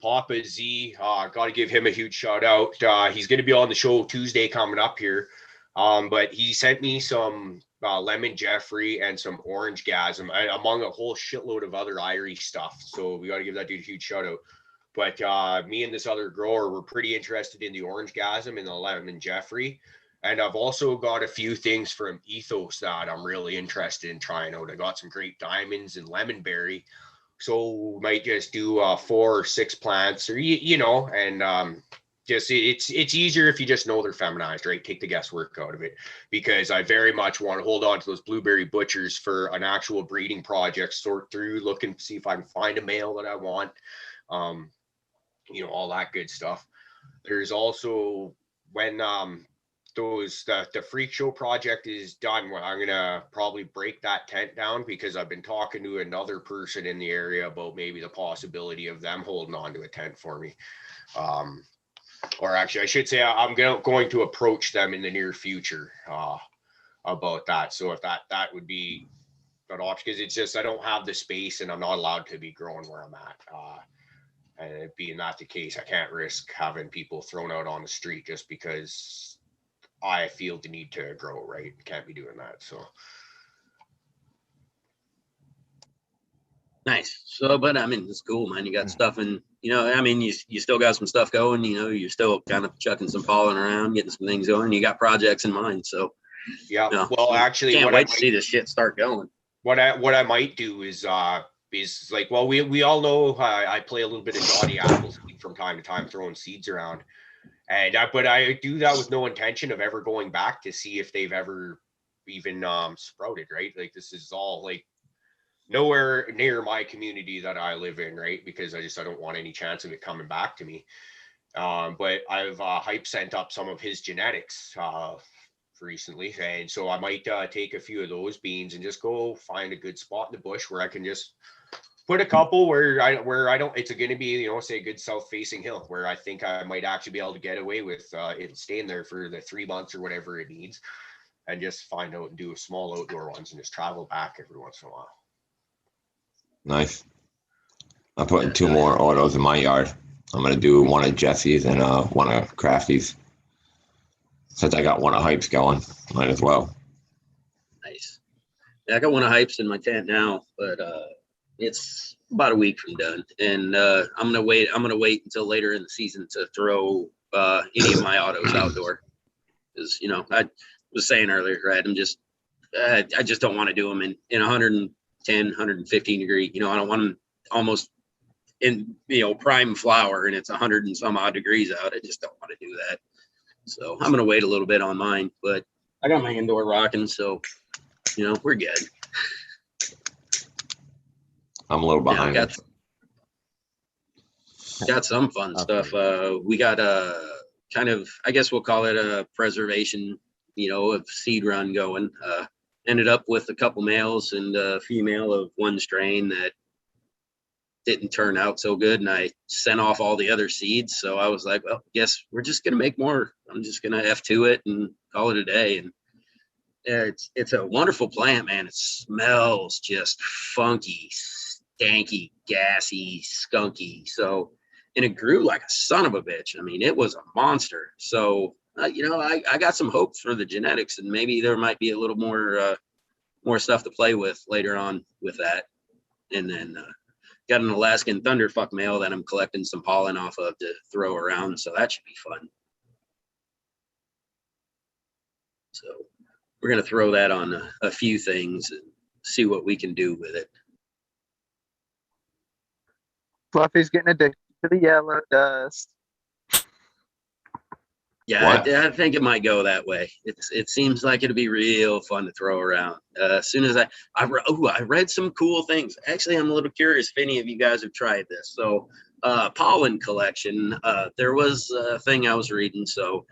Papa Z, got to give him a huge shout out. He's going to be on the show Tuesday coming up here. But he sent me some lemon Jeffrey and some orange gasm among a whole shitload of other Irish stuff. So we got to give that dude a huge shout out. But me and this other grower were pretty interested in the orange gasm and the lemon Jeffrey. And I've also got a few things from Ethos that I'm really interested in trying out. I got some great diamonds and lemonberry. So we might just do 4 or 6 plants or, and just it's easier if you just know they're feminized, right? Take the guesswork out of it, because I very much want to hold on to those blueberry butchers for an actual breeding project, sort through, look and see if I can find a male that I want, all that good stuff. There's also when the freak show project is done, I'm gonna probably break that tent down, because I've been talking to another person in the area about maybe the possibility of them holding on to a tent for me. Or actually I should say I'm going to approach them in the near future about that. So if that would be an option, because it's just I don't have the space and I'm not allowed to be growing where I'm at. And it being not the case, I can't risk having people thrown out on the street just because I feel the need to grow, right? Can't be doing that. So Nice. So, but I mean, it's cool, man. You got stuff and, I mean, you still got some stuff going, you're still kind of chucking some pollen around, getting some things going. You got projects in mind. So, yeah. Well, actually, can't wait to see this shit start going. What I might do is like, well, we all know I play a little bit of Johnny Appleseed from time to time, throwing seeds around, and but I do that with no intention of ever going back to see if they've ever even sprouted, right? Like, this is all like nowhere near my community that I live in, right? Because I don't want any chance of it coming back to me. But I've Hype sent up some of his genetics recently, and so I might take a few of those beans and just go find a good spot in the bush where I can just put a couple where I don't, it's going to be, say a good south facing hill where I think I might actually be able to get away with it staying there for the 3 months or whatever it needs, and just find out and do small outdoor ones and just travel back every once in a while. Nice. I'm putting 2 more autos in my yard. I'm going to do one of Jesse's and one of Crafty's. Since I got one of Hype's going, might as well. Nice. Yeah, I got one of Hype's in my tent now, but it's about a week from done. And I'm gonna wait until later in the season to throw any of my autos outdoor. Because I was saying earlier, right? I just don't want to do them in 110, 115 degree. I don't want them almost in prime flower and it's 100 and some odd degrees out. I just don't want to do that. So I'm gonna wait a little bit on mine, but I got my indoor rocking, so we're good. I'm a little behind. Got some fun stuff. We got a kind of, I guess we'll call it a preservation, of seed run going. Ended up with a couple males and a female of one strain that didn't turn out so good, and I sent off all the other seeds. So I was like, well, guess we're just gonna make more. I'm just gonna F2 it and call it a day. And it's a wonderful plant, man. It smells just funky, stanky, gassy, skunky. So, and it grew like a son of a bitch. I mean, it was a monster. So I got some hopes for the genetics, and maybe there might be a little more stuff to play with later on with that. And then got an Alaskan Thunderfuck male that I'm collecting some pollen off of to throw around. So that should be fun. So we're going to throw that on a few things and see what we can do with it. Fluffy's getting addicted to the yellow dust. Yeah, I think it might go that way. It seems like it'd be real fun to throw around. As soon as I read some cool things. Actually, I'm a little curious if any of you guys have tried this. So, pollen collection. There was a thing I was reading. So,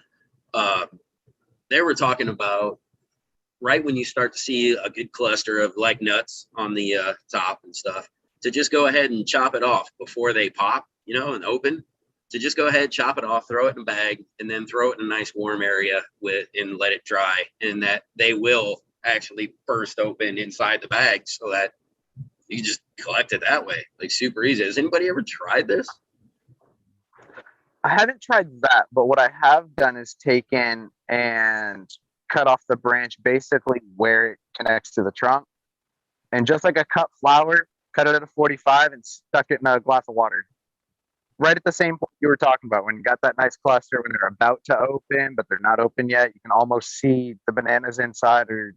they were talking about right when you start to see a good cluster of like nuts on the top and stuff, to just go ahead and chop it off before they pop, and open. To just go ahead, chop it off, throw it in a bag, and then throw it in a nice warm area and let it dry. And that they will actually burst open inside the bag so that you just collect it that way. Like super easy. Has anybody ever tried this? I haven't tried that, but what I have done is taken and cut off the branch basically where it connects to the trunk. And just like a cut flower, cut it at a 45 and stuck it in a glass of water. Right at the same point you were talking about, when you got that nice cluster, when they're about to open, but they're not open yet, you can almost see the bananas inside are,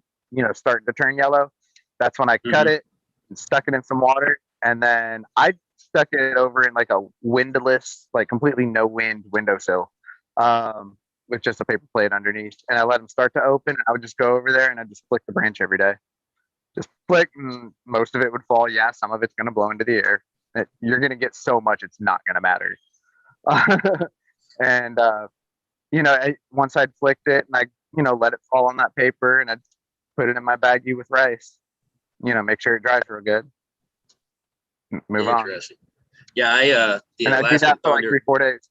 starting to turn yellow. That's when I cut it and stuck it in some water. And then I stuck it over in like a windowless, like completely no wind windowsill, with just a paper plate underneath. And I let them start to open. And I would just go over there and I just flick the branch every day. Just flick, and most of it would fall. Yeah, some of it's going to blow into the air. You're going to get so much, it's not going to matter. And, once I'd flicked it and I, let it fall on that paper, and I'd put it in my baggie with rice, make sure it dries real good. Move on. Yeah, I do that for like 3-4 days.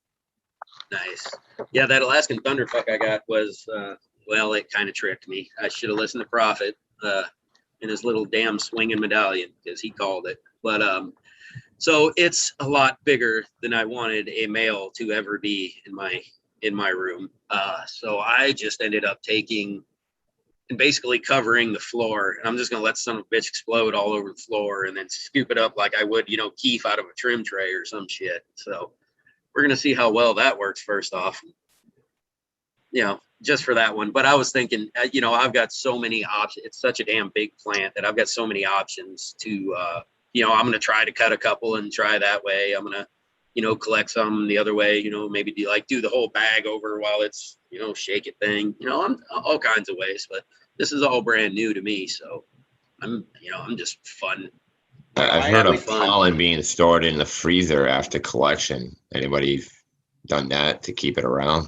Nice. Yeah, that Alaskan Thunderfuck I got was, it kind of tricked me. I should have listened to Prophet and his little damn swinging medallion, because he called it. But, so it's a lot bigger than I wanted a male to ever be in my in my room. So I just ended up taking and basically covering the floor. And I'm just going to let the son of a bitch explode all over the floor and then scoop it up like I would, keef out of a trim tray or some shit. So we're going to see how well that works first off, just for that one. But I was thinking, I've got so many options. It's such a damn big plant that I've got so many options to, I'm going to try to cut a couple and try that way. I'm going to, collect some the other way, maybe do the whole bag over while it's, shake it thing, I'm all kinds of ways, but this is all brand new to me. So I'm just fun. I've heard Having of fun. pollen being stored in the freezer after collection. Anybody done that to keep it around?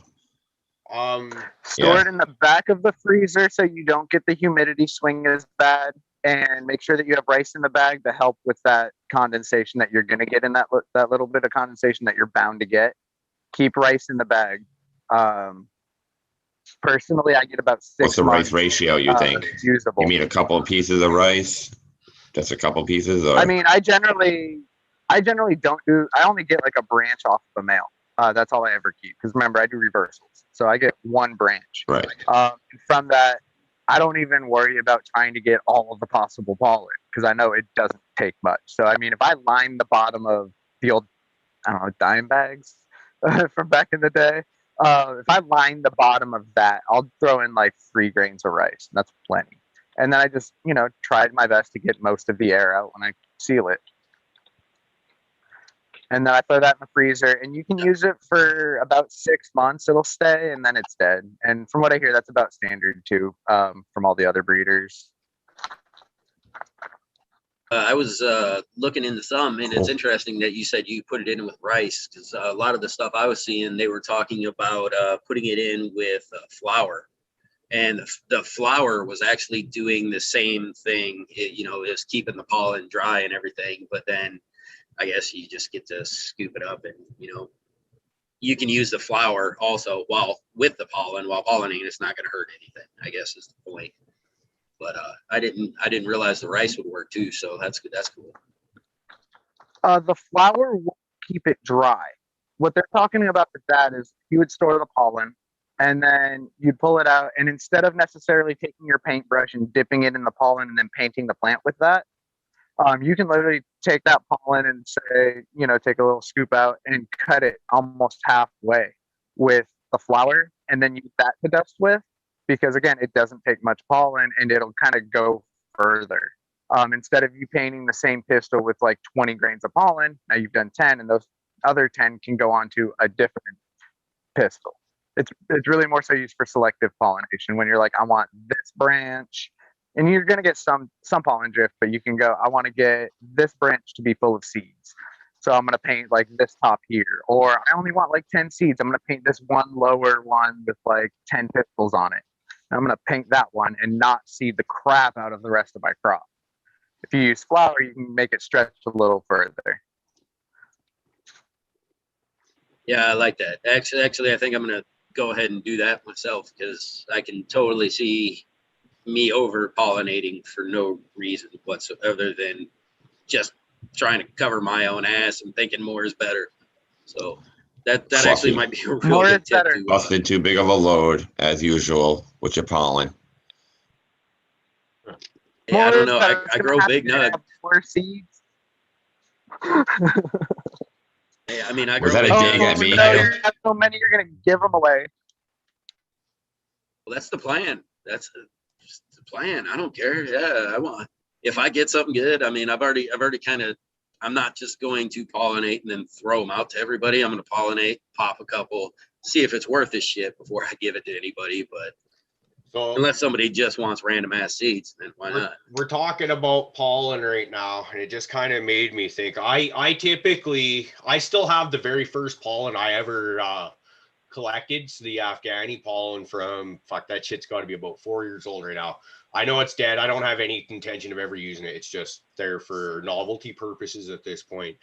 Store it in the back of the freezer so you don't get the humidity swing as bad, and make sure that you have rice in the bag to help with that condensation that you're going to get in that little bit of condensation that you're bound to get. Keep rice in the bag. Personally, I get about 6 What's the rice months. ratio, you think? It's usable. You mean a couple of pieces of rice? Just a couple pieces? Or? I mean, I generally don't do. I only get like a branch off of a male. That's all I ever keep. Because remember, I do reversals, so I get one branch. Right. From that, I don't even worry about trying to get all of the possible pollen because I know it doesn't take much. So I mean, if I line the bottom of the old, I don't know, dime bags from back in the day, if I line the bottom of that, I'll throw in like 3 grains of rice. And that's plenty. And then I just, tried my best to get most of the air out when I seal it. And then I throw that in the freezer, and you can use it for about 6 months. It'll stay, and then it's dead. And from what I hear, that's about standard too, from all the other breeders. I was looking into some, and it's interesting that you said you put it in with rice, because a lot of the stuff I was seeing, they were talking about putting it in with flour. And the flour was actually doing the same thing. It was keeping the pollen dry and everything, but then I guess you just get to scoop it up and, you can use the flour also with the pollen while pollinating. It's not going to hurt anything, I guess is the point. But I didn't realize the rice would work too. So that's good. That's cool. The flour will keep it dry. What they're talking about with that is you would store the pollen and then you'd pull it out. And instead of necessarily taking your paintbrush and dipping it in the pollen and then painting the plant with that, you can literally take that pollen and say, take a little scoop out and cut it almost halfway with the flour and then use that to dust with, because again, it doesn't take much pollen and it'll kind of go further. Instead of you painting the same pistil with like 20 grains of pollen, now you've done 10 and those other 10 can go on to a different pistil. It's really more so used for selective pollination when you're like, I want this branch. And you're going to get some pollen drift, but you can go, I want to get this branch to be full of seeds. So I'm going to paint like this top here. Or I only want like 10 seeds. I'm going to paint this one lower one with like 10 pistils on it. And I'm going to paint that one and not seed the crap out of the rest of my crop. If you use flour, you can make it stretch a little further. Yeah, I like that. Actually, I think I'm going to go ahead and do that myself because I can totally see me over pollinating for no reason whatsoever other than just trying to cover my own ass and thinking more is better. So that actually might be a real More good is tip better. to, Busted too big of a load, as usual, with your pollen. yeah, I don't know. More is I better. grow It's gonna big have to nug. have more seeds. Yeah, I mean, I Was grow that a big dig nugs, at me? but No, I you don't- have so many, you're gonna give them away. Well, that's the plan. That's the plan. I don't care. Yeah, I want. If I get something good, I mean, I've already kind of. I'm not just going to pollinate and then throw them out to everybody. I'm going to pollinate, pop a couple, see if it's worth this shit before I give it to anybody. But So unless somebody just wants random ass seeds, then why not? we're talking about pollen right now, and it just kind of made me think. I still have the very first pollen I ever collected. So the Afghani pollen from, fuck, that shit's got to be about 4 years old right now. I know it's dead. I don't have any intention of ever using it. It's just there for novelty purposes at this point.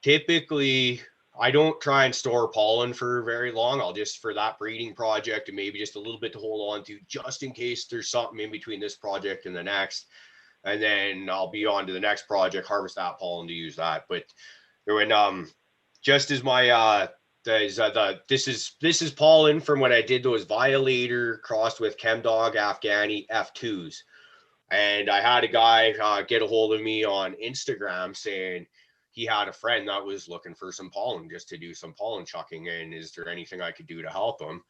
Typically, I don't try and store pollen for very long. I'll just for that breeding project and maybe just a little bit to hold on to just in case there's something in between this project and the next. And then I'll be on to the next project, harvest that pollen to use that. But when just as my This is pollen from when I did those Violator crossed with Chemdog Afghani F2s. And I had a guy get a hold of me on Instagram saying he had a friend that was looking for some pollen just to do some pollen chucking. And is there anything I could do to help him?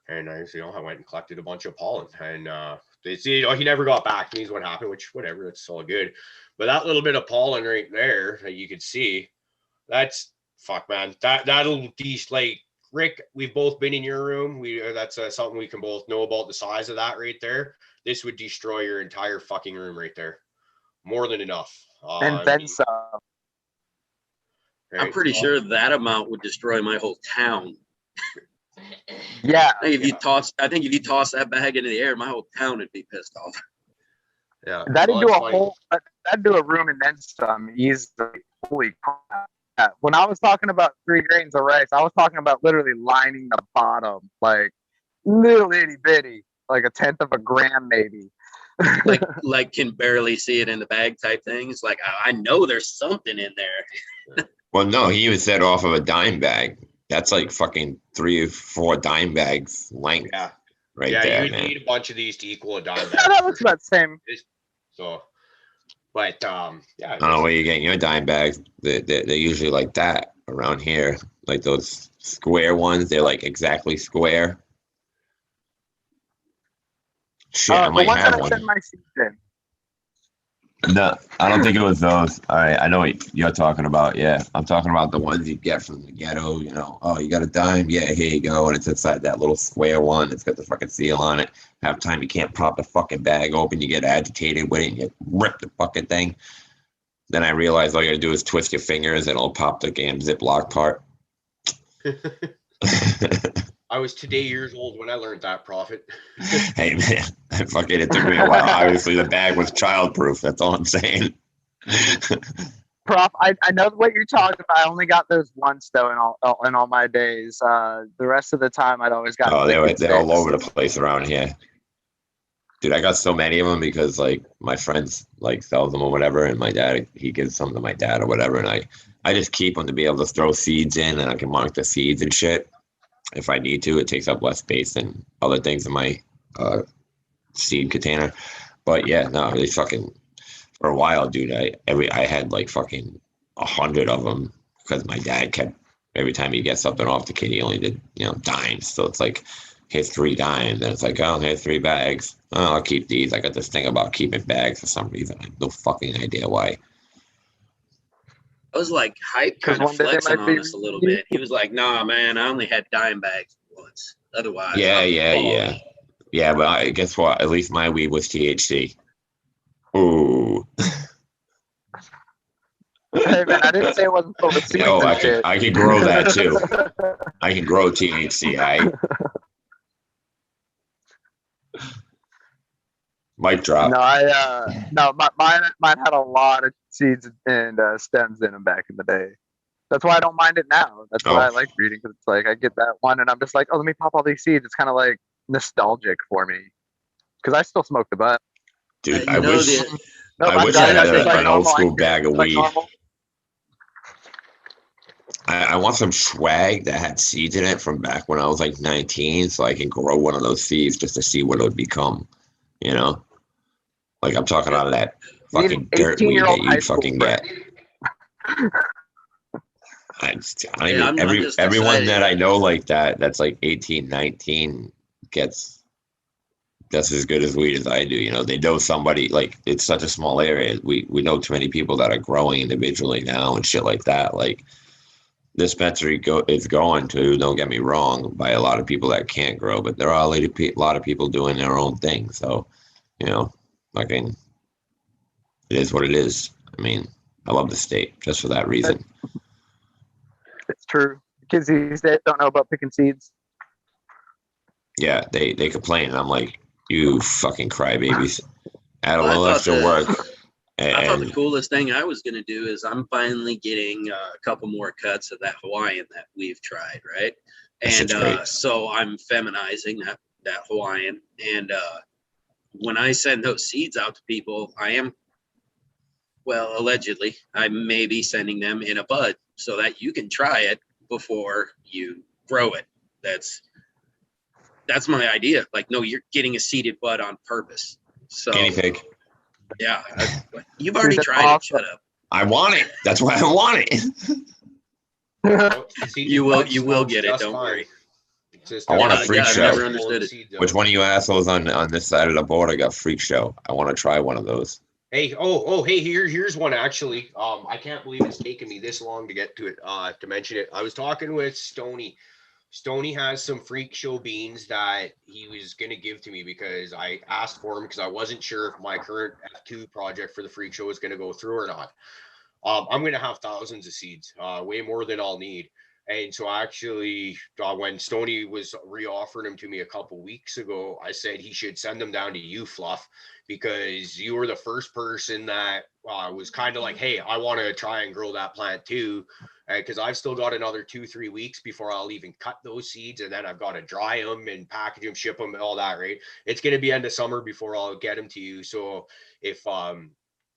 And I went and collected a bunch of pollen. And he never got back to me is what happened, which whatever, it's all good. But that little bit of pollen right there that you could see, that's fuck, man. That'll be like, Rick, we've both been in your room. That's something we can both know about the size of that right there. This would destroy your entire fucking room right there. More than enough. And then some. I'm pretty sure that amount would destroy my whole town. Yeah. I think if you toss that bag into the air, my whole town would be pissed off. Yeah. That'd do a room and then some easily. Holy crap. Yeah. When I was talking about 3 grains of rice, I was talking about literally lining the bottom, like little itty bitty, like 1/10 of a gram maybe. like can barely see it in the bag type thing. It's like, I know there's something in there. Well, no, he even said off of a dime bag. That's like fucking 3 or 4 dime bags length. Yeah. Right yeah, there, you man. need a bunch of these to equal a dime bag. Yeah, that looks about the same. So, but yeah. I don't know where you're getting your dime bags. They're usually like that around here. Like those square ones. They're like exactly square. Shit, I The might ones that have I one. sent my seeds in. No, I don't think it was those. All right, I know what you're talking about. Yeah, I'm talking about the ones you get from the ghetto. You know, oh, you got a dime? Yeah, here you go. And it's inside that little square one. It's got the fucking seal on it. Half time you can't pop the fucking bag open. You get agitated with it and you rip the fucking thing. Then I realized all you gotta do is twist your fingers and it'll pop the damn Ziploc part. I was today years old when I learned that, Prophet. Hey man, it took me a while. Obviously, the bag was childproof. That's all I'm saying. Prof, I know what you're talking about. I only got those once though in all my days. The rest of the time I'd always got. Oh, liquid they're all sticks. over the place around here. Dude, I got so many of them because like my friends like sells them or whatever, and my dad he gives some to my dad or whatever, and I just keep them to be able to throw seeds in, and I can mark the seeds and shit if I need to. It takes up less space than other things in my seed container. But yeah, no, they fucking for a while, dude. I had like fucking 100 of them because my dad kept every time he gets something off the kid, he only did dimes. So it's like, here's 3 dimes, and it's like, oh, here's 3 bags. Oh, I'll keep these. I got this thing about keeping bags for some reason. I have no fucking idea why. I was like hype, kind of flexing on us a little bit. He was like, nah, man, I only had dime bags once. Otherwise, Yeah, but guess what? At least my weed was THC. Ooh. Hey man, I didn't say it wasn't full of seeds Yo, and shit. I can grow that too. I can grow THC. Mic drop. No, mine had a lot of seeds and stems in them back in the day. That's why I don't mind it now. That's why I like breeding, because it's like I get that one and I'm just like, oh, let me pop all these seeds. It's kind of like nostalgic for me because I still smoke the butt. Dude, I wish I had an old school bag of weed. I want some swag that had seeds in it from back when I was like 19, so I can grow one of those seeds just to see what it would become. You know, like I'm talking out of that fucking dirt weed that you fucking get. Everyone that I know like that's like 18, 19 gets just as good as weed as I do. You know, they know somebody, like it's such a small area. We know too many people that are growing individually now and shit like that. Like dispensary is going to, don't get me wrong, by a lot of people that can't grow, but there are a lot of people doing their own thing. So, you know, fucking, it is what it is. I mean, I love the state just for that reason. It's true. Kids these days don't know about picking seeds. Yeah, they complain. And I'm like, you fucking crybabies. Add a little extra work. I thought the coolest thing I was going to do is I'm finally getting a couple more cuts of that Hawaiian that we've tried, right? And so I'm feminizing that Hawaiian. And when I send those seeds out to people, allegedly, I may be sending them in a bud so that you can try it before you grow it. That's my idea. Like, no, you're getting a seeded bud on purpose. So Guinea pig. yeah, you've already Dude, that's tried it. awesome. Shut up. I want it. That's why I want it. See, You will that's get it. just Don't fine. worry. It's just I want a Yeah, freak yeah, I've show. never understood it. Which one of you assholes on this side of the board? I got freak show. I want to try one of those. Hey, hey, here's one actually. I can't believe it's taken me this long to get to it, to mention it. I was talking with Stony. Stony has some freak show beans that he was gonna give to me because I asked for them because I wasn't sure if my current F2 project for the freak show was gonna go through or not. I'm gonna have thousands of seeds, way more than I'll need. And so actually, when Stony was reoffering them to me a couple weeks ago, I said he should send them down to you, Fluff, because you were the first person that was kind of like, hey, I want to try and grow that plant too, because I've still got another 2-3 weeks before I'll even cut those seeds, and then I've got to dry them and package them, ship them, and all that. Right? It's going to be end of summer before I'll get them to you. So if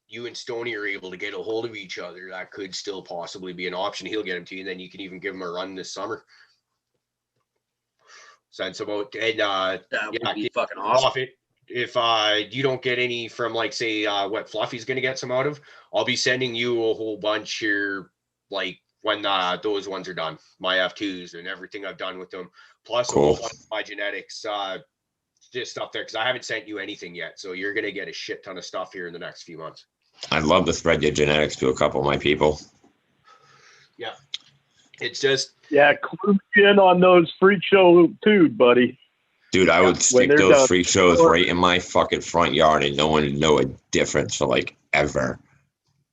you and Stony are able to get a hold of each other, that could still possibly be an option. He'll get them to you, and then you can even give him a run this summer. Sense about and That yeah, would be get fucking awesome. off it. If you don't get any from like say what Fluffy's gonna get some out of, I'll be sending you a whole bunch here like when those ones are done, my F2s and everything I've done with them, plus a whole Cool. bunch of my genetics just stuff there because I haven't sent you anything yet. So you're gonna get a shit ton of stuff here in the next few months. I'd love to spread your genetics to a couple of my people. Yeah. It's just Yeah, clue me in on those freak show too, buddy. Dude, I would stick they're those done. freak shows right in my fucking front yard and no one would know a difference for like ever.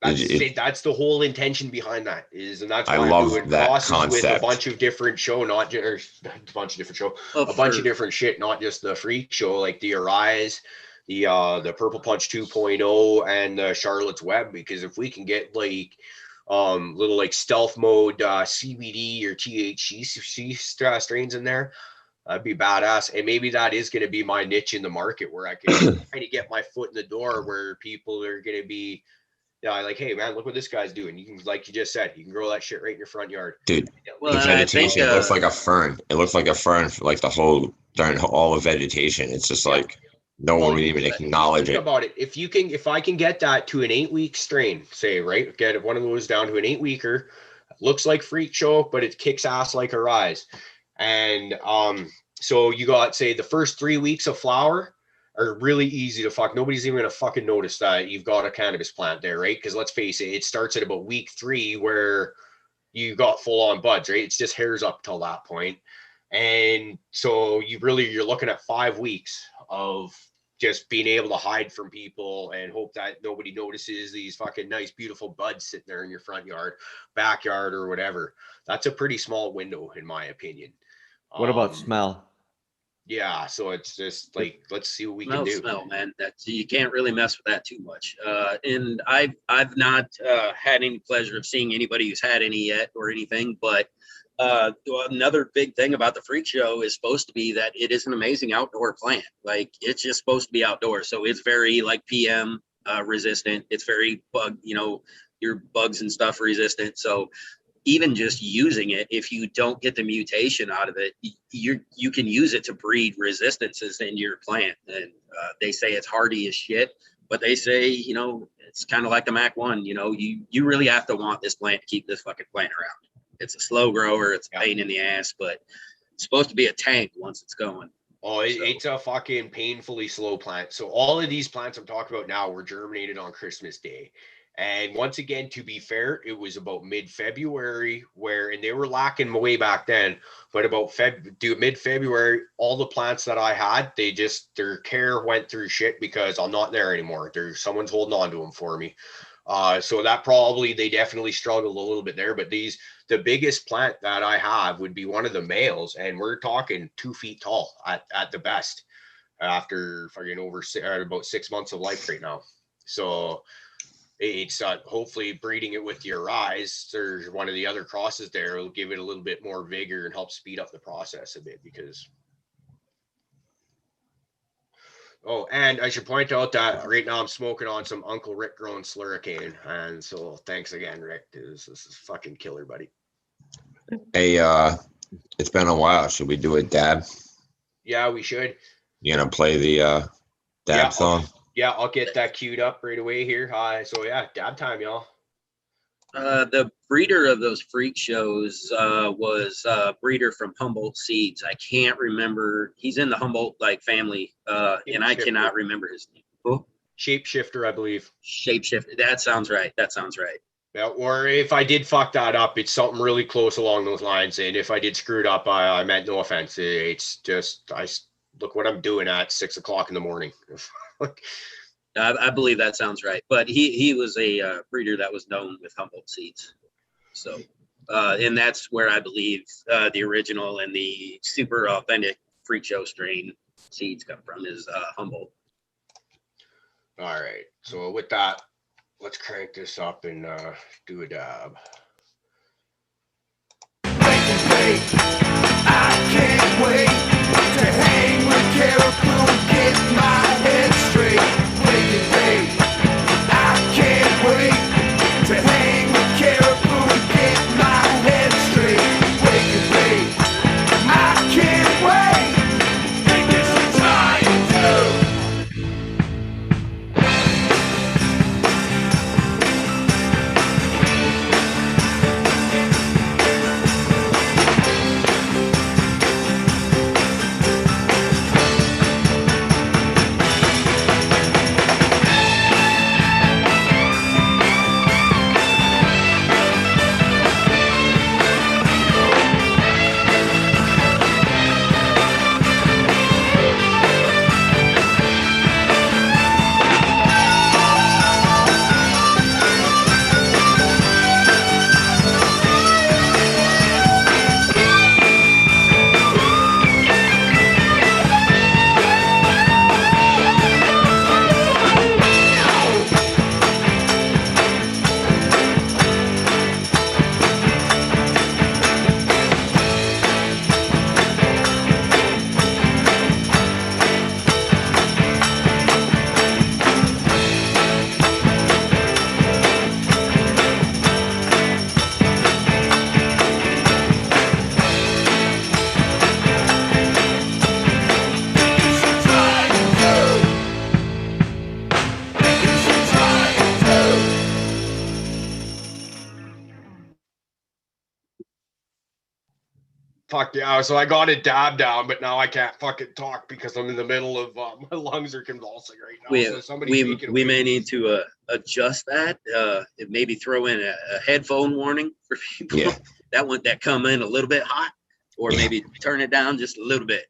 that's the whole intention behind that is, and that's why I I'm love doing that crosses with a concept. bunch of different show, not just a bunch of different show, Oh, a bunch for- of different shit, not just the freak show, like the Arise, the Purple Punch 2.0 and the Charlotte's Web, because if we can get like little like stealth mode CBD or THC strains in there, that'd be badass. And maybe that is going to be my niche in the market where I can kind of get my foot in the door where people are going to be like, hey man, look what this guy's doing. You can, like you just said, you can grow that shit right in your front yard. Dude, Well, the and I think, vegetation looks like a fern. It looks like a fern for like the whole during all of vegetation. It's just like no one would even acknowledge Think it. about it. If I can get that to an 8-week strain, say, right, get one of those down to an 8-weeker, looks like freak show, but it kicks ass like a rise. And so you got, say, the first 3 weeks of flower are really easy to fuck. Nobody's even gonna fucking notice that you've got a cannabis plant there, right? Because let's face it, it starts at about week 3 where you got full on buds, right? It's just hairs up till that point. And so you're looking at 5 weeks of just being able to hide from people and hope that nobody notices these fucking nice, beautiful buds sitting there in your front yard, backyard, or whatever. That's a pretty small window, in my opinion. What about smell? Yeah, so it's just like, let's see what we can No do. smell, man. That's, you can't really mess with that too much. And I've not had any pleasure of seeing anybody who's had any yet or anything. But another big thing about the freak show is supposed to be that it is an amazing outdoor plant. Like, it's just supposed to be outdoors, so it's very like PM resistant. It's very bug, your bugs and stuff resistant. So even just using it, if you don't get the mutation out of it, you can use it to breed resistances in your plant. And they say it's hardy as shit, but they say, it's kind of like the Mac 1, you really have to want this plant to keep this fucking plant around. It's a slow grower, it's a pain in the ass, but it's supposed to be a tank once it's going. Oh, it's a fucking painfully slow plant. So all of these plants I'm talking about now were germinated on Christmas Day. And once again, to be fair, it was about mid-February and they were lacking way back then, but about mid-February, all the plants that I had, their care went through shit because I'm not there anymore. Someone's holding on to them for me. So that they definitely struggled a little bit there, but the biggest plant that I have would be one of the males, and we're talking 2 feet tall at the best after fucking about 6 months of life right now. So it's hopefully breeding it with your eyes or one of the other crosses there will give it a little bit more vigor and help speed up the process a bit because. Oh, and I should point out that right now I'm smoking on some Uncle Rick grown Slurricane. And so thanks again, Rick. This is fucking killer, buddy. Hey, it's been a while. Should we do a dab? Yeah, we should. You gonna play the dab Yeah, song? Yeah, I'll get that queued up right away here. So yeah, dab time, y'all. The breeder of those freak shows was a breeder from Humboldt Seeds. I can't remember. He's in the Humboldt family, and I cannot remember his name. Oh, Shapeshifter, I believe. Shapeshifter. That sounds right. That sounds right. Yeah, or if I did fuck that up, it's something really close along those lines. And if I did screw it up, I meant no offense. It's just look what I'm doing at 6 o'clock in the morning. I believe that sounds right. But he was a breeder that was known with Humboldt Seeds. So, and that's where I believe the original and the super authentic freak show strain seeds come from is Humboldt. All right. So with that, let's crank this up and do a dab. I can't wait to hang with Caribou, get my head straight. Wake and bake. I can't wait to hang with Caribou, get my head straight. Wake and bake. I can't wait. Think this is time to. Fuck yeah. So I got a dab down, but now I can't fucking talk because I'm in the middle of my lungs are convulsing right now. So somebody We may need to adjust that. Maybe throw in a headphone warning for people that come in a little bit hot, or maybe turn it down just a little bit.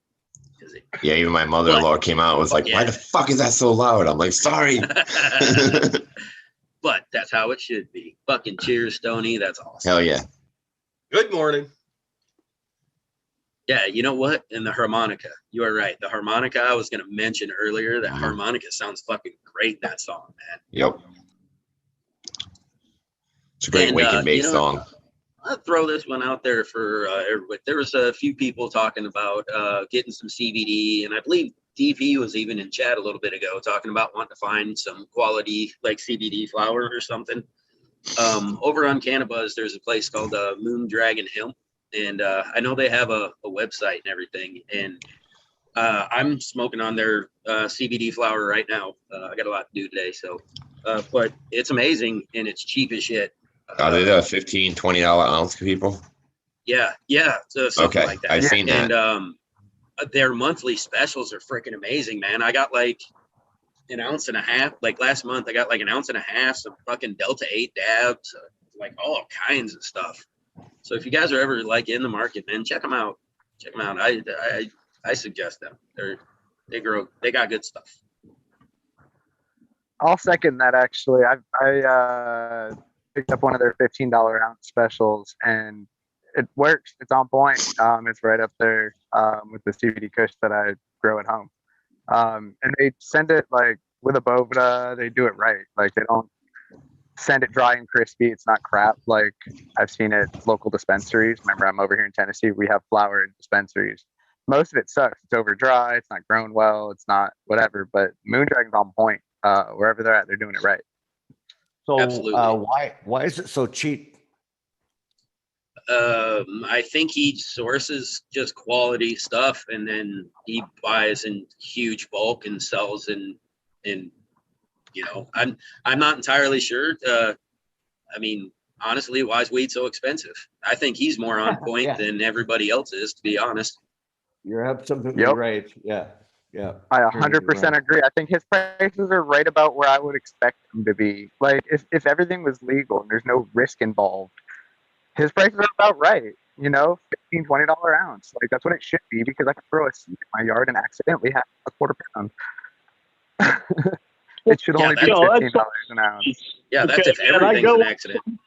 Yeah, even my mother-in-law came out and was like, "Why the fuck is that so loud?" I'm like, "Sorry." But that's how it should be. Fucking cheers, Stoney. That's awesome. Hell yeah. Good morning. Yeah, you know what? And the harmonica. You are right. The harmonica I was gonna mention earlier. That harmonica sounds fucking great in that song, man. Yep. It's a great wake and bake song. I'll throw this one out there for everybody. There was a few people talking about getting some CBD, and I believe DP was even in chat a little bit ago talking about wanting to find some quality like CBD flower or something. Over on Cannabis, there's a place called Moon Dragon Hemp, and I know they have a website and everything. And I'm smoking on their CBD flower right now. I got a lot to do today, so but it's amazing and it's cheap as shit. Are they the $15, $20 ounce people? Yeah, so something like that. I've seen that. And their monthly specials are freaking amazing, man. I got like an ounce and a half. Like last month, I got like an ounce and a half, some fucking Delta 8 dabs, like all kinds of stuff. So if you guys are ever like in the market, man, check them out. Check them out. I suggest them. They got good stuff. I'll second that. Actually, I picked up one of their $15 ounce specials, and it works. It's on point. It's right up there with the CBD Kush that I grow at home. And they send it like with a Boveda. They do it right. Like they don't send it dry and crispy. It's not crap like I've seen at local dispensaries. Remember, I'm over here in Tennessee. We have flower in dispensaries. Most of it sucks. It's over dry. It's not grown well. It's not whatever. But Moondragon's on point. Wherever they're at, they're doing it right. So Absolutely. why is it so cheap? I think he sources just quality stuff, and then he buys in huge bulk and sells in I'm not entirely sure. I mean, honestly, why is weed so expensive? I think he's more on point Yeah. than everybody else is, to be honest. You're absolutely Yep. right. Yeah. Yeah. I You're 100% right. agree. I think his prices are right about where I would expect them to be. Like if everything was legal and there's no risk involved, his prices are about right. You know, $15, $20 ounce. Like that's what it should be because I could throw a seed in my yard and accidentally have a quarter pound. It should Yeah, only be that's- $15 an ounce. Yeah, that's if and I everything's go an on accident. some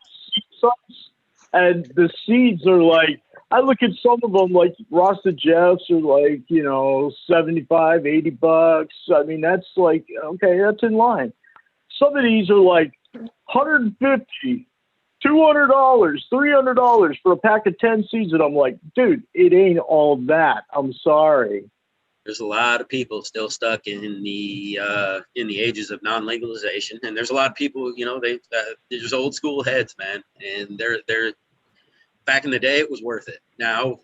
sites, and the seeds are like, I look at some of them like Rasta Jeffs are like, you know, 75, $80. I mean, that's like, okay, that's in line. Some of these are like $150, $200, $300 for a pack of 10 seeds. And I'm like, dude, it ain't all that. I'm sorry. There's a lot of people still stuck in the ages of non-legalization, and there's a lot of people, they're just old school heads, man, and they're back in the day it was worth it. Now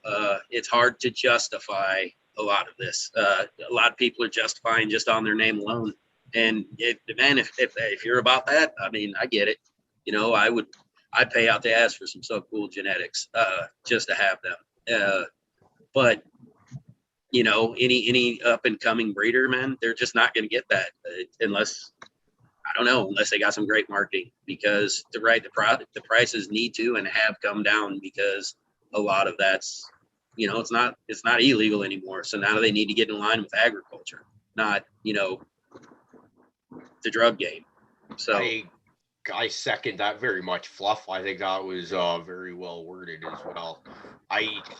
it's hard to justify a lot of this. A lot of people are justifying just on their name alone, and if you're about that, I mean, I get it. I'd pay out the ass for some so cool genetics just to have them, but any up and coming breeder, man, they're just not going to get that unless they got some great marketing, because the prices need to and have come down because a lot of that's, it's not illegal anymore. So now they need to get in line with agriculture, not, the drug game. So I second that very much, Fluff. I think that was very well worded as well.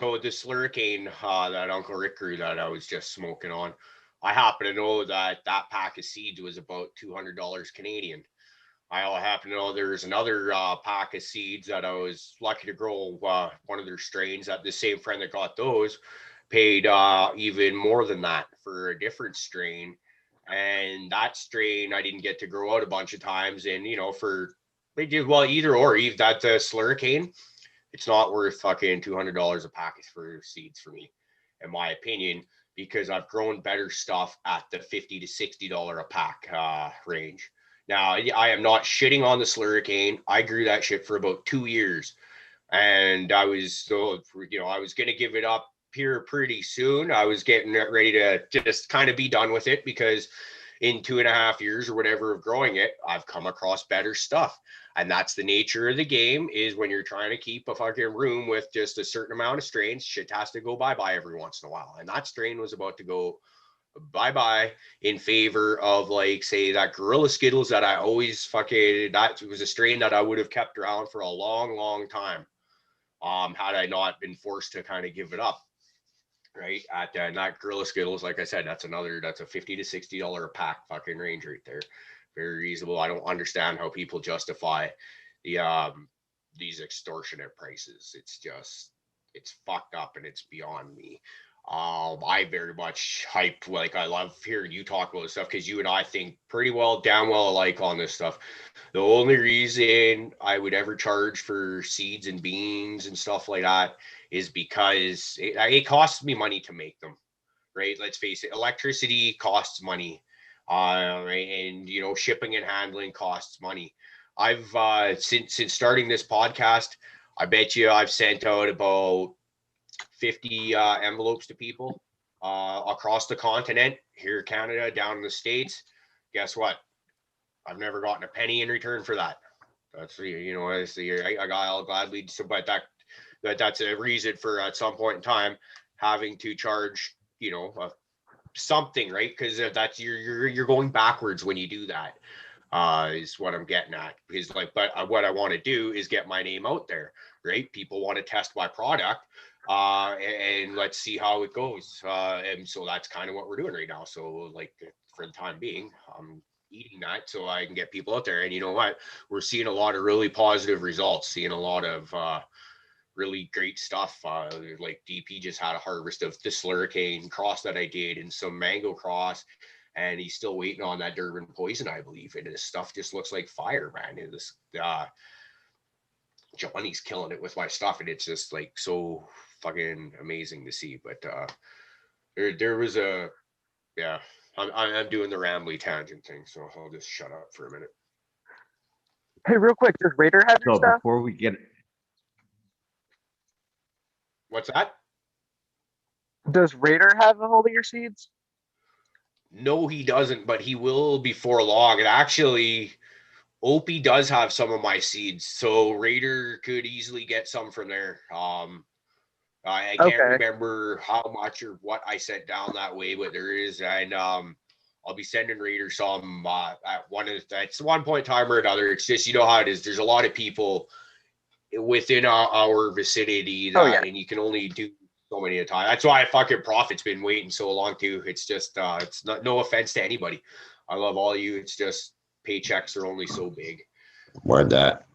So this Slurricane that Uncle Rick grew that I was just smoking on, I happen to know that pack of seeds was about $200 Canadian. I happen to know there's another pack of seeds that I was lucky to grow one of their strains that the same friend that got those paid even more than that for a different strain. And that strain I didn't get to grow out a bunch of times. And, they did well either or. Even that Slurricane, it's not worth fucking $200 a package for seeds for me, in my opinion, because I've grown better stuff at the $50 to $60 a pack range. Now, I am not shitting on the Slurricane. I grew that shit for about 2 years, and I was going to give it up here pretty soon. I was getting ready to just kind of be done with it because in 2.5 years or whatever of growing it, I've come across better stuff. And that's the nature of the game, is when you're trying to keep a fucking room with just a certain amount of strains, shit has to go bye-bye every once in a while. And that strain was about to go bye-bye in favor of, like, say, that Gorilla Skittles that I always that was a strain that I would have kept around for a long, long time had I not been forced to kind of give it up. Right at that Gorilla Skittles, like I said, that's a $50 to $60 a pack fucking range right there. Very reasonable. I don't understand how people justify these extortionate prices. It's fucked up and it's beyond me. I very much hype, like, I love hearing you talk about this stuff because you and I think pretty damn well alike on this stuff. The only reason I would ever charge for seeds and beans and stuff like that is because it costs me money to make them, right? Let's face it, electricity costs money, and shipping and handling costs money. I've since starting this podcast, I bet you I've sent out about 50 envelopes to people across the continent, here Canada, down in the States. Guess what? I've never gotten a penny in return for that. That's I'll gladly, but that's a reason for at some point in time having to charge something, right? Because that's you're going backwards when you do that, is what I'm getting at. Is but what I want to do is get my name out there, right? People want to test my product, and let's see how it goes, and so that's kind of what we're doing right now. So, like, for the time being, I'm eating that so I can get people out there. And you know what, we're seeing a lot of really positive results, seeing a lot of really great stuff. Like DP just had a harvest of this Slurricane cross that I did and some mango cross, and he's still waiting on that Durban poison, I believe. And his stuff just looks like fire, man. Johnny's killing it with my stuff, and it's just like so fucking amazing to see. But there was a yeah. I'm doing the rambly tangent thing, so I'll just shut up for a minute. Hey, real quick, does Raider have your So stuff? before we get, What's that? Does Raider have a hold of your seeds? No, he doesn't, but he will before long. And actually, Opie does have some of my seeds, so Raider could easily get some from there. I can't Okay. remember how much or what I sent down that way, but there is, and I'll be sending Raider some at one point in time or another. It's just, you know how it is. There's a lot of people within our vicinity that, Oh, yeah. and you can only do so many at a time. That's why fucking Profit's been waiting so long too. It's just, it's not, no offense to anybody. I love all of you. It's just paychecks are only so big. Word that.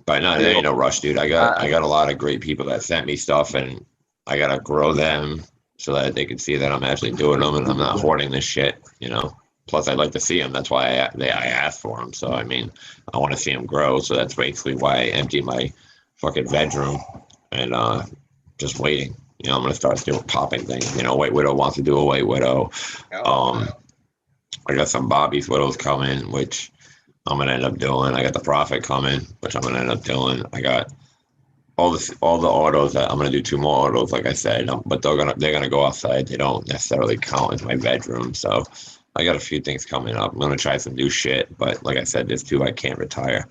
But no, there ain't no rush, dude. I got a lot of great people that sent me stuff, and I gotta grow them so that they can see that I'm actually doing them and I'm not hoarding this shit, you know. Plus, I'd like to see them. That's why I asked for them. So I mean, I want to see them grow. So that's basically why I emptied my fucking bedroom and just waiting. You know, I'm gonna start doing popping things. You know, White Widow wants to do a White Widow. I got some Bobby's Widows coming, which I'm gonna end up doing. I got the Prophet coming, which I'm gonna end up doing. I got all the autos that I'm gonna do 2 more autos, like I said, but they're gonna go outside. They don't necessarily count as my bedroom, so I got a few things coming up. I'm gonna try some new shit, but like I said, there's 2 I can't retire.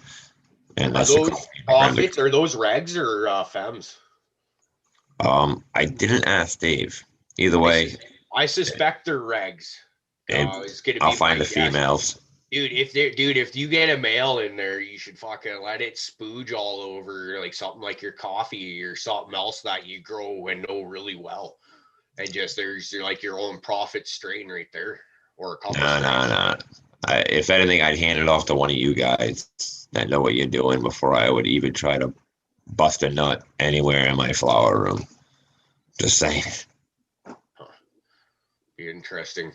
And that's those Profits, are those regs or femmes? I didn't ask Dave. Either way, I suspect they're regs. It's gonna be I'll find the my guess. females. Dude, if you get a male in there, you should fucking let it spooge all over, like something like your coffee or something else that you grow and know really well. And just there's like your own Profit strain right there, or a couple. No. If anything, I'd hand it off to one of you guys that know what you're doing before I would even try to bust a nut anywhere in my flower room. Just saying. Be interesting.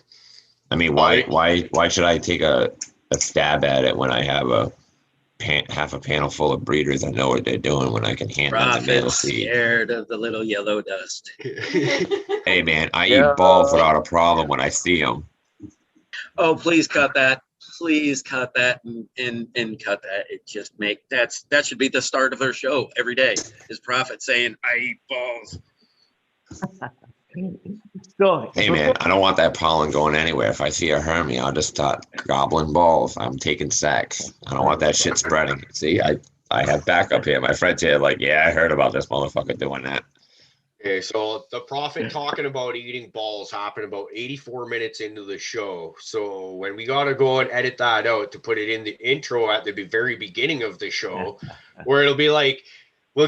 I mean, why should I take a stab at it when I have half a panel full of breeders that know what they're doing when I can hand them the male Prophet's seed? scared of the little yellow dust. Hey man, I Yeah. eat balls without a problem when I see them. Oh, please cut that. Please cut that and cut that. It just that should be the start of their show every day. Is Prophet saying, I eat balls. so Hey man, I don't want that pollen going anywhere. If I see a Hermie, I'll just start gobbling balls. I'm taking sacks. I don't want that shit spreading. See, I have backup here. My friends here like, yeah, I heard about this motherfucker doing that. Okay, so the Prophet talking about eating balls happened about 84 minutes into the show. So when we gotta go and edit that out to put it in the intro at the very beginning of the show, where it'll be like, we'll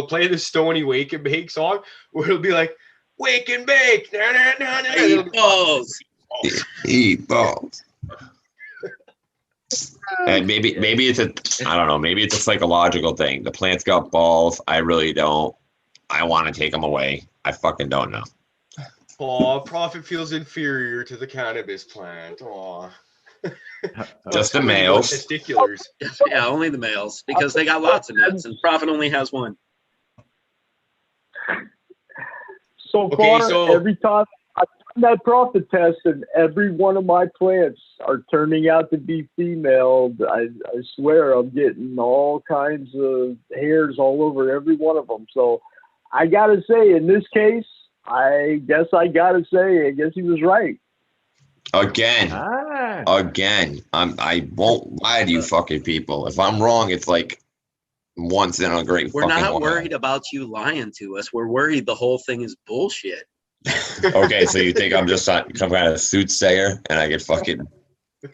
play the Stony Wake and Bake song, where it'll be like, Wake and Bake, na, na, na, na. I eat balls. Eat balls. And maybe it's I don't know, maybe it's a psychological thing. The plant's got balls. I really don't. I want to take them away. I fucking don't know. Oh, Prophet feels inferior to the cannabis plant. Oh, Just the males. Testiculars. Yeah, only the males because they got lots of nuts and Prophet only has one. So Okay, far, so- every time I've done that Profit test, and every one of my plants are turning out to be female. I swear I'm getting all kinds of hairs all over every one of them. So I got to say, in this case, I guess he was right. Again. ah, I won't lie to you fucking people. If I'm wrong, it's like once in a great We're fucking not while. worried about you lying to us. We're worried the whole thing is bullshit. Okay, so you think I'm just some kind of soothsayer and I get fucking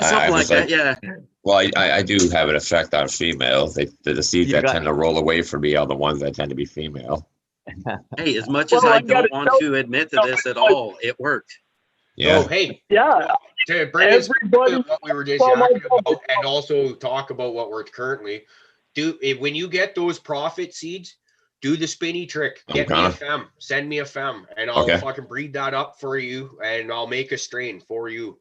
Something like that, yeah. Well, I do have an effect on females. The seeds You that got- tend to roll away from me are the ones that tend to be female. Hey, as much as Well, I I gotta don't want to admit to this at all, it worked. Yeah. So, hey, Yeah, to bring us everybody. to what we were just Oh my talking God. about, and also talk about what we're currently when you get those Profit seeds, do the spinny trick. I'm Get me a gonna. fem. Send me a fem, and I'll Okay. fucking breed that up for you, and I'll make a strain for you.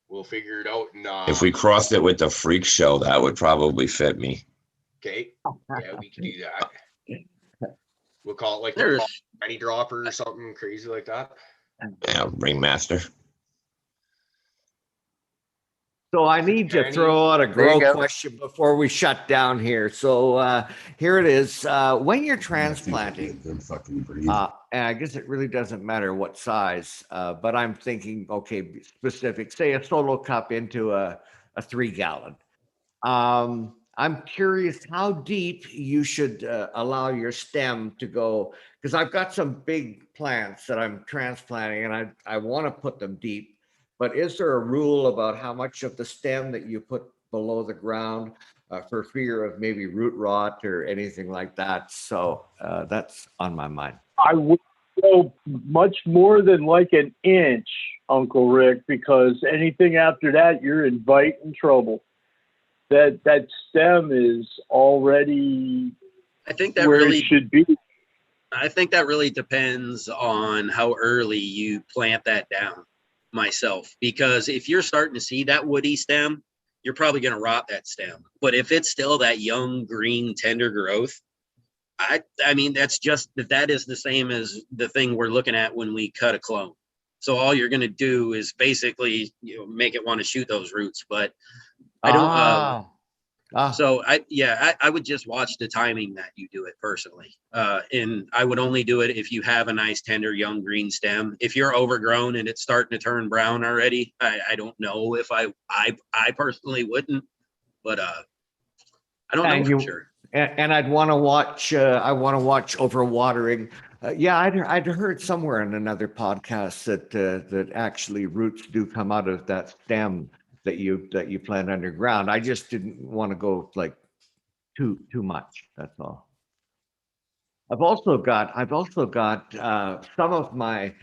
We'll figure it out. And If we crossed it with the freak show, that would probably fit me. Okay. Yeah, we can do that. We'll call it like the There's penny dropper or something crazy like that. Yeah, ringmaster. So I need to throw out a There you grow go. question before we shut down here. So here it is. When you're transplanting, and I guess it really doesn't matter what size, but I'm thinking, okay, specific, say a solo cup into a 3-gallon. I'm curious how deep you should allow your stem to go, because I've got some big plants that I'm transplanting and I want to put them deep. But is there a rule about how much of the stem that you put below the ground for fear of maybe root rot or anything like that? So that's on my mind. I would go much more than like an inch, Uncle Rick, because anything after that, you're inviting trouble. That stem is already I think that where really it should be. I think that really depends on how early you plant that down myself, because if you're starting to see that woody stem, you're probably going to rot that stem. But if it's still that young, green, tender growth, I mean, that is the same as the thing we're looking at when we cut a clone. So all you're going to do is basically, make it want to shoot those roots. But I don't, so I would just watch the timing that you do it personally. And I would only do it if you have a nice tender young green stem. If you're overgrown and it's starting to turn brown already, I don't know if I personally wouldn't, but I don't know for sure. And I'd want to watch. I want to watch overwatering. Yeah, I'd heard somewhere in another podcast that actually roots do come out of that stem that you plant underground. I just didn't want to go like too much. That's all. I've also got some of my.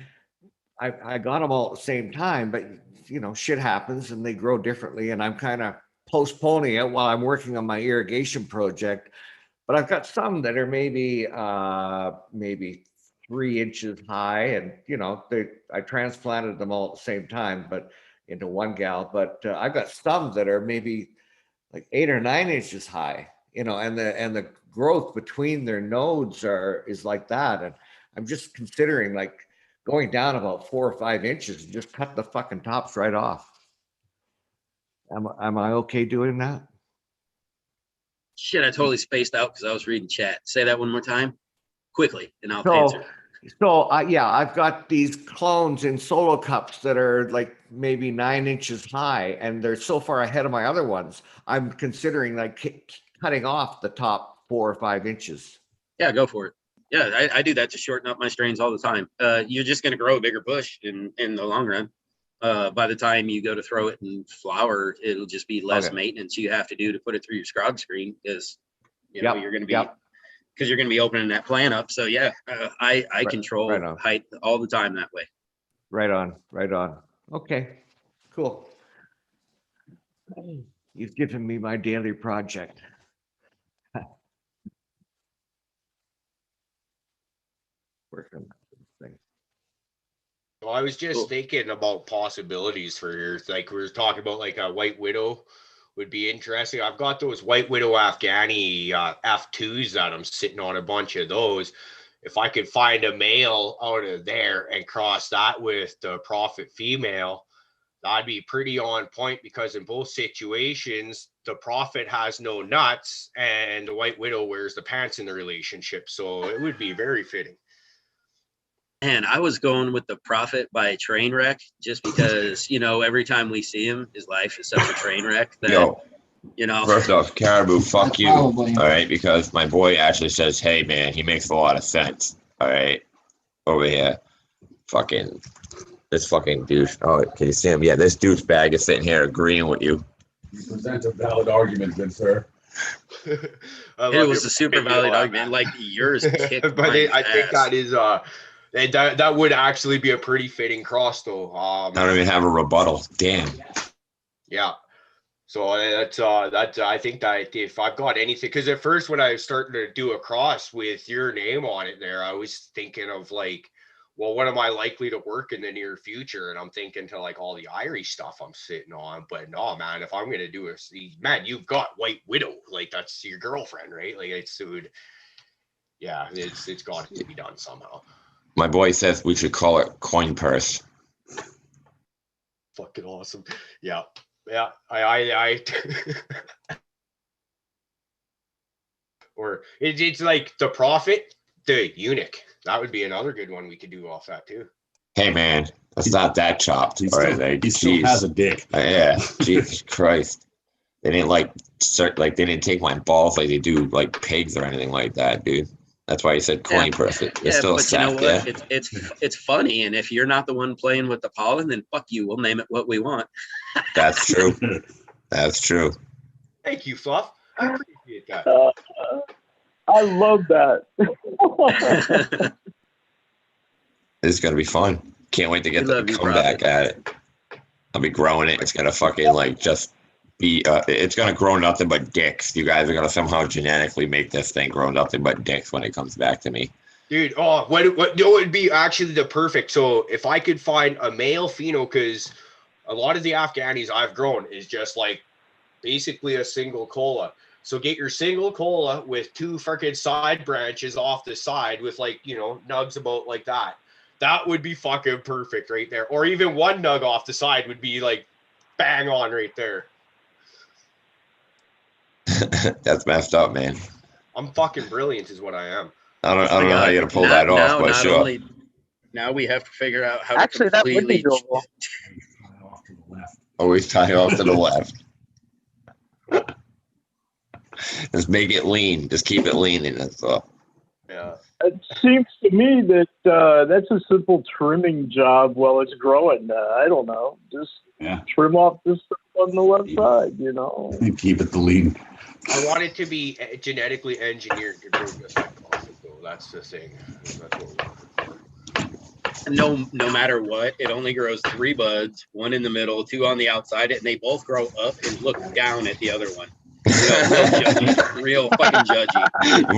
I got them all at the same time, but shit happens and they grow differently, and I'm kind of postponing it while I'm working on my irrigation project. But I've got some that are maybe 3 inches high, and I transplanted them all at the same time, but into 1 gal. But I've got some that are maybe like 8 or 9 inches high, and the growth between their nodes is like that. And I'm just considering like going down about 4 or 5 inches and just cut the fucking tops right off. Am I okay doing that? Shit, I totally spaced out because I was reading chat. Say that one more time quickly and I'll So, answer. I've got these clones in solo cups that are like maybe 9 inches high, and they're so far ahead of my other ones. I'm considering like cutting off the top 4 or 5 inches. Yeah, go for it. Yeah, I do that to shorten up my strains all the time. You're just going to grow a bigger bush in the long run. By the time you go to throw it in flower, it'll just be less maintenance you have to do to put it through your scrog screen, because you're going to be because you're going to be opening that plant up. So yeah, I control height all the time that way. Right on. Okay, cool. You've given me my daily project. Working on this thing. So I was just thinking about possibilities for here. Like we were talking about, like a white widow would be interesting. I've got those white widow Afghani F2s that I'm sitting on, a bunch of those. If I could find a male out of there and cross that with the prophet female, that'd be pretty on point, because in both situations, the prophet has no nuts and the white widow wears the pants in the relationship. So it would be very fitting. And I was going with the prophet by train wreck, just because, every time we see him, his life is such a train wreck that, First off, Caribou, fuck you. All right, because my boy actually says, hey man, he makes a lot of sense. All right. Over here. This fucking douche. Oh, can you see him? Yeah, this douchebag is sitting here agreeing with you. You present a valid argument, good sir. It was a super valid argument, like yours kicked. But I think that is that would actually be a pretty fitting cross, though. I don't even have a rebuttal. Damn. Yeah. So that's I think that if I've got anything, because at first when I was starting to do a cross with your name on it there, I was thinking of like well, when am I likely to work in the near future? And I'm thinking to like all the Irish stuff I'm sitting on. But no, man, if I'm gonna do it, man, you've got White Widow, like that's your girlfriend, right? Like it's dude, yeah, it's got to be done somehow. My boy says we should call it coin purse. Fucking awesome. Yeah. Yeah. I or it's like the Prophet, the eunuch. That would be another good one we could do off that too. Hey man, that's not that chopped. He All right, still, like, he still jeez. has a dick. Yeah, Jesus Christ. They didn't like they didn't take my balls like they do like pigs or anything like that, dude. That's why he said coin purse. It's Yeah, still a but you know sack, what? yeah. It's funny, and if you're not the one playing with the pollen, then fuck you. We'll name it what we want. That's true. That's true. Thank you, Fluff. I appreciate that. I love that. This is gonna be fun. Can't wait to get We the love you, comeback Prophet. at it. I'll be growing it. It's gonna fucking like just be. It's gonna grow nothing but dicks. You guys are gonna somehow genetically make this thing grow nothing but dicks when it comes back to me. Dude, oh, what would be actually the perfect? So if I could find a male pheno, because a lot of the Afghanis I've grown is just like basically a single cola. So get your single cola with 2 freaking side branches off the side with like, you know, nugs about like that. That would be fucking perfect right there. Or even 1 nug off the side would be like bang on right there. That's messed up, man. I'm fucking brilliant is what I am. I don't know how you're gonna pull that off, but sure. Now we have to figure out how Actually, to that would be completely doable. Off to the left. Always tie off to the left. Just make it lean. Just keep it leaning. That's all. Yeah. It seems to me that that's a simple trimming job while it's growing. I don't know. Just Yeah. trim off this stuff on the left side, you know. Keep it the lean. I want it to be genetically engineered to grow just like coffee, though. That's the thing. That's what we're looking for. no matter what, it only grows 3 buds, 1 in the middle, 2 on the outside, and they both grow up and look down at the other one. Real judgy. Real fucking judgy.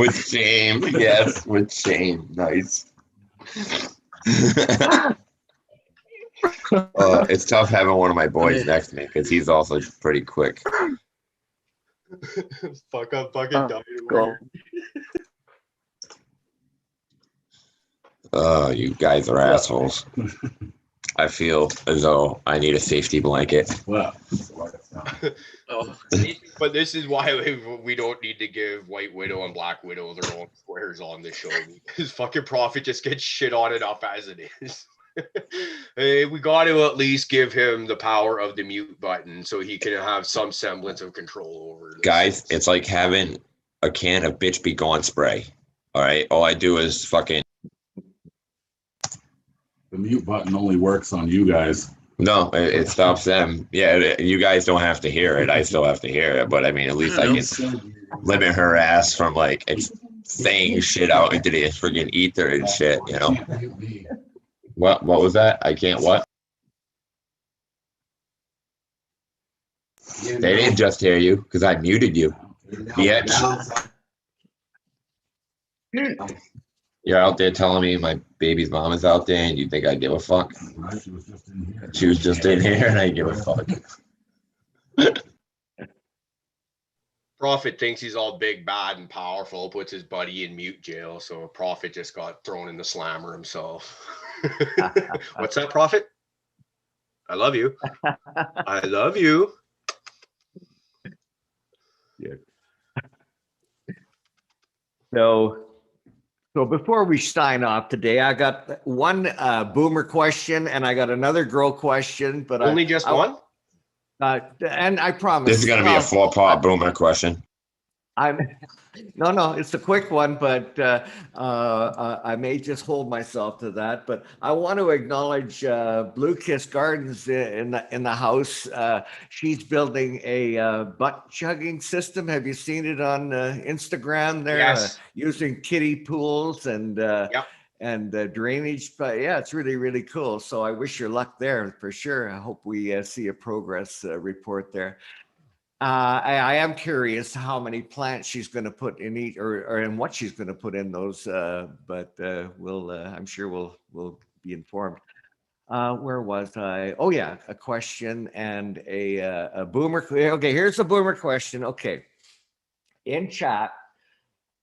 With shame. Yes, with shame. Nice. It's tough having one of my boys next to me because he's also pretty quick. Fuck up, fucking dying. Go. Oh, you guys are assholes. I feel as though I need a safety blanket. Well, Oh, But this is why we don't need to give White Widow and Black Widow their own squares on this show. Because fucking Prophet just gets shit on enough as it is. Hey, we got to at least give him the power of the mute button so he can have some semblance of control over this. Guys, it's like having a can of Bitch Be Gone spray. All right. All I do is fucking. the mute button only works on you guys. No, it stops them. Yeah, you guys don't have to hear it. I still have to hear it. But I mean, at least I can limit her ass from like saying shit out into the friggin' ether and shit, you know? What was that? I can't what? They didn't just hear you because I muted you. Bitch. You're out there telling me my baby's mom is out there and you think I give a fuck? She was just in here. She was just in here and I give a fuck. Prophet thinks he's all big, bad, and powerful, puts his buddy in mute jail. So Prophet just got thrown in the slammer himself. What's that, Prophet? I love you. I love you. So before we sign off today, I got one boomer question and I got another girl question, but Only just one? And I promise This is going to be a 4-part boomer question. No, it's a quick one, but I may just hold myself to that. But I want to acknowledge Blue Kiss Gardens in the house. She's building a butt chugging system. Have you seen it on Instagram? There, Yes. using kiddie pools and drainage. But yeah, it's really, really cool. So I wish her luck there for sure. I hope we see a progress report there. I am curious how many plants she's going to put in each, or in what she's going to put in those. But we'll, I'm sure we'll be informed. Where was I? Oh yeah, a question and a boomer. Okay, here's a boomer question. Okay, in chat,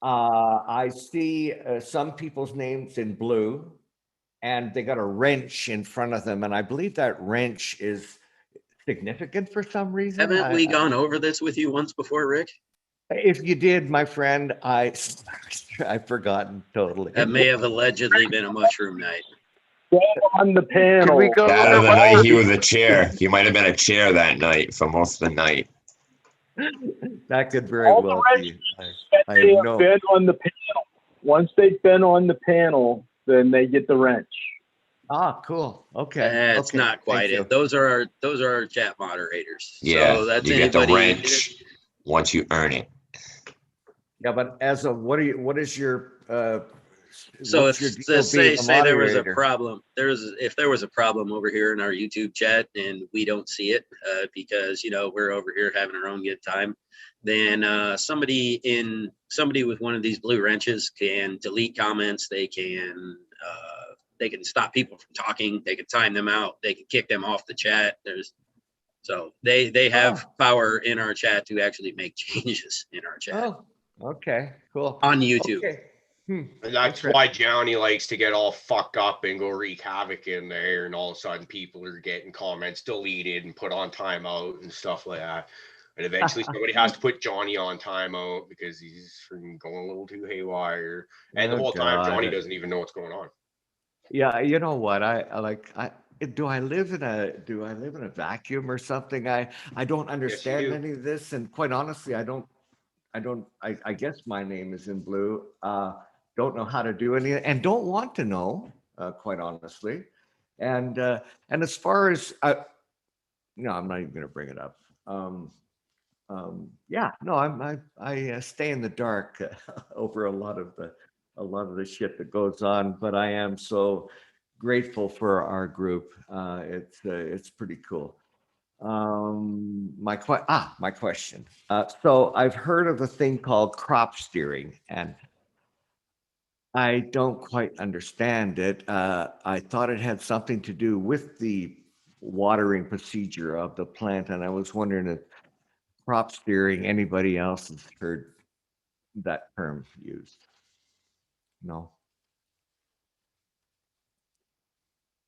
I see some people's names in blue, and they got a wrench in front of them, and I believe that wrench is significant for some reason. Haven't we gone over this with you once before, Rick? If you did, my friend, I've forgotten totally. That may have allegedly been a mushroom night. On the panel. Can we go That over or the what night was- he was a chair. He might have been a chair that night for most of the night. That could very All the well be. I They have have no. been on the panel. Once they've been on the panel, then they get the wrench. Ah, cool. Okay. That's okay. not quite Thank you. it. Those are our chat moderators. Yeah, So that's you get the anybody. wrench once you earn it. Yeah, but as of what is your So what's if your deal so say being a say there was a moderator? problem, if there was a problem over here in our YouTube chat and we don't see it because we're over here having our own good time, then somebody with one of these blue wrenches can delete comments. They can stop people from talking. They can time them out. They can kick them off the chat. So they have power in our chat to actually make changes in our chat Oh, okay, cool. on YouTube. Okay. And that's why Johnny likes to get all fucked up and go wreak havoc in there, and all of a sudden people are getting comments deleted and put on timeout and stuff like that. And eventually somebody has to put Johnny on timeout because he's freaking going a little too haywire. And the Oh, whole time Johnny God. doesn't even know what's going on. Yeah, you know what? Do I live in a vacuum or something? I don't understand do. any of this, and quite honestly, I guess my name is in blue. Don't know how to do any, and don't want to know, quite honestly. And as far as no, I'm not even going to bring it up. Yeah, no, I stay in the dark over a lot of the shit that goes on, but I am so grateful for our group. It's pretty cool. My question. So I've heard of a thing called crop steering, and I don't quite understand it. I thought it had something to do with the watering procedure of the plant, and I was wondering if crop steering, anybody else has heard that term used? No.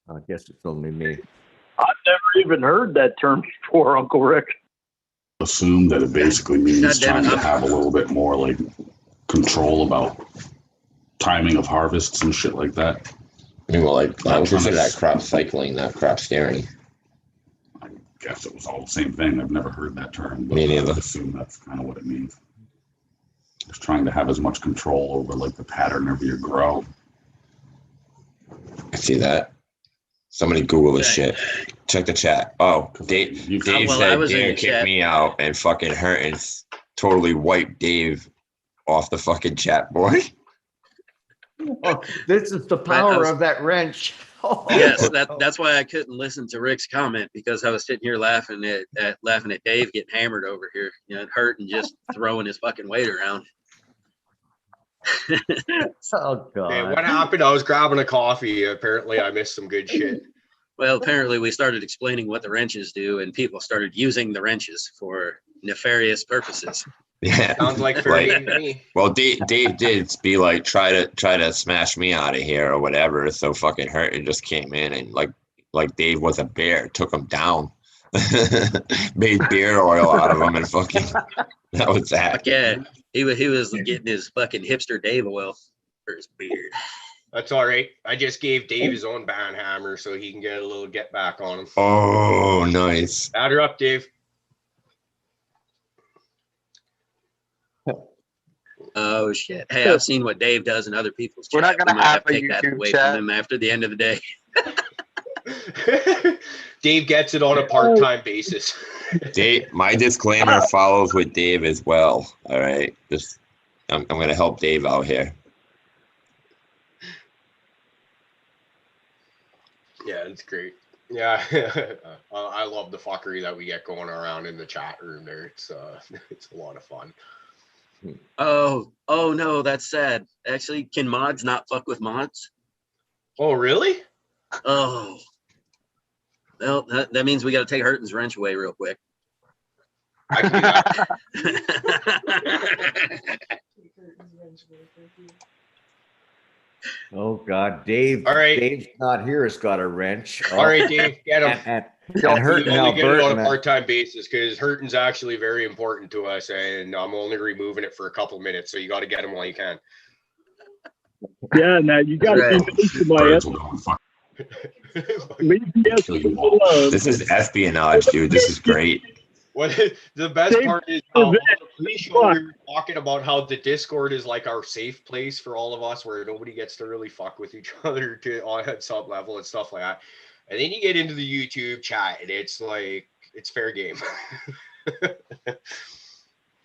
I guess it's only me. I've never even heard that term before, Uncle Rick. Assume that it basically means God damn it. trying to have a little bit more like control about timing of harvests and shit like that. I mean, well, I Not would consider trying that crop cycling, not crop steering. I guess it was all the same thing. I've never heard that term, but Me I neither. would assume that's kind of what it means. Just trying to have as much control over like the pattern of your grow. I see that. Somebody Google this shit. Check the chat. Oh, Dave You Dave well, I said was in Dare the kicked chat. me out, and fucking Hurtons totally wiped Dave off the fucking chat board. Oh, this is the power was- of that wrench. Yes, that's why I couldn't listen to Rick's comment, because I was sitting here laughing at Dave getting hammered over here. It hurt and just throwing his fucking weight around. Oh God. Man, what happened? I was grabbing a coffee. Apparently I missed some good shit. Well, apparently we started explaining what the wrenches do, and people started using the wrenches for nefarious purposes. Yeah. Sounds like fair Like- game to me. Well, Dave did be like try to smash me out of here or whatever. So fucking Hurton just came in and like Dave was a bear, took him down, made beard oil out of him, and fucking that was that. Fuck yeah, he was getting his fucking hipster Dave oil for his beard. That's all right. I just gave Dave his own band hammer so he can get a little get back on him. Oh, nice. Add her up, Dave. Oh shit! Hey, I've seen what Dave does in other people's. We're not chat. gonna We might have to a take that YouTube away chat. from him after the end of the day. Dave gets it on a part-time basis. Dave, my disclaimer follows with Dave as well. All right, just I'm gonna help Dave out here. Yeah, it's great. Yeah, I love the fuckery that we get going around in the chat room there. It's it's a lot of fun. Oh no, that's sad. Actually, can mods not fuck with mods? Oh, really? Oh, well, that means we got to take Hurton's wrench away real quick. I can do that. Oh God, Dave. All right. Dave's not here. Has got a wrench. All right, Dave, get him. And We Hurton only get it on a Alberta. part-time basis because Hurton's actually very important to us, and I'm only removing it for a couple minutes. So you got to get him while you can. Yeah, now you got to Right. be nice to my Birds will go and fuck leave the kill you SB all. alone. This is espionage, dude. This is great. What the best Same part is on event. the pre-show we were talking about how the Discord is like our safe place for all of us, where nobody gets to really fuck with each other at some level and stuff like that. And then you get into the YouTube chat, and it's like it's fair game.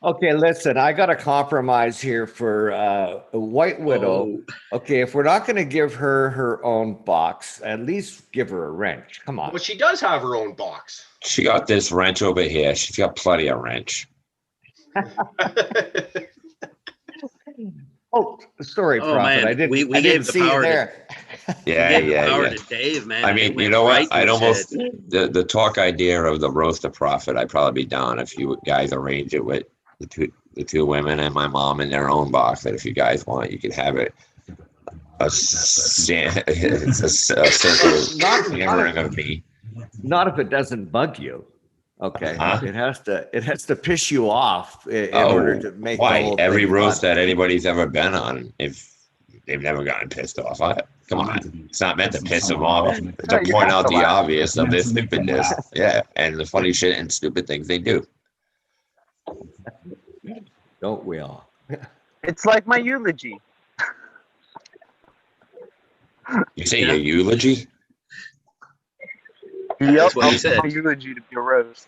Okay, listen, I got a compromise here for White Widow. Oh, Okay, if we're not going to give her her own box, at least give her a wrench. Come on. Well, she does have her own box. She got this wrench over here. She's got plenty of wrench. Oh, sorry, Oh, Prophet. man, I didn't. we I gave didn't the see you power to- there. Yeah, give the yeah, power yeah. to Dave, man. I It mean, you went know right what? to I'd his almost head. the talk idea of the roast of prophet. I'd probably be down if you guys arrange it with the two women and my mom in their own box. That if you guys want, you could have it. It's a circle hammering of me. Not if it doesn't bug you. Okay, Huh? it has to piss you off in order to make the Why? whole Every thing roast fun. that anybody's ever been on, if they've never gotten pissed off, come on. It's not meant to piss them off. It's to You point have out to the laugh. obvious of their stupidness. Yeah, and the funny shit and stupid things they do. Don't we all? It's like my eulogy. You say your eulogy? That's what he I'll said. my eulogy to be a roast.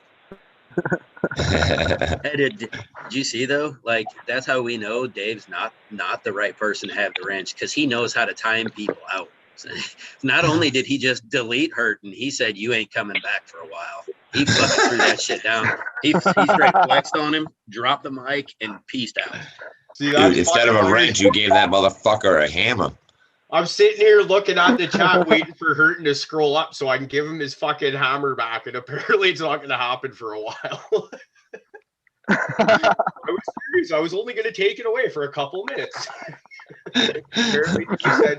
Hey, did you see though? Like that's how we know Dave's not the right person to have the wrench because he knows how to time people out. So, not only did he just delete Hurton, he said you ain't coming back for a while. He fucking threw that shit down. He straight flexed on him, dropped the mic, and peaced out. See, Dude, instead of a wrench, you gave that motherfucker a hammer. I'm sitting here looking at the chat, waiting for Hurton to scroll up so I can give him his fucking hammer back, and apparently it's not going to happen for a while. I was serious. I was only going to take it away for a couple minutes. Apparently, he said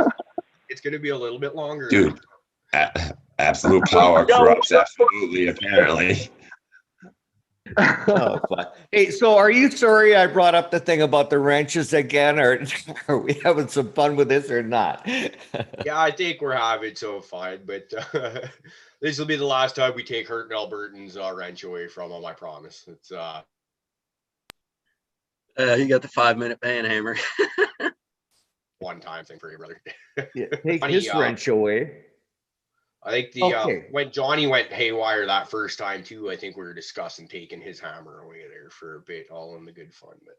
it's going to be a little bit longer. Dude, absolute power corrupts absolutely, apparently. Oh, fuck. Hey, so are you sorry I brought up the thing about the wrenches again, or are we having some fun with this or not? Yeah, I think we're having so fun, but this will be the last time we take Hurton Albertan's wrench away from him. I promise. It's You got the 5-minute panhammer. one-time thing for you, brother. Yeah, take Funny, his wrench away. I think Okay. when Johnny went haywire that first time too, I think we were discussing taking his hammer away there for a bit, all in the good fun. But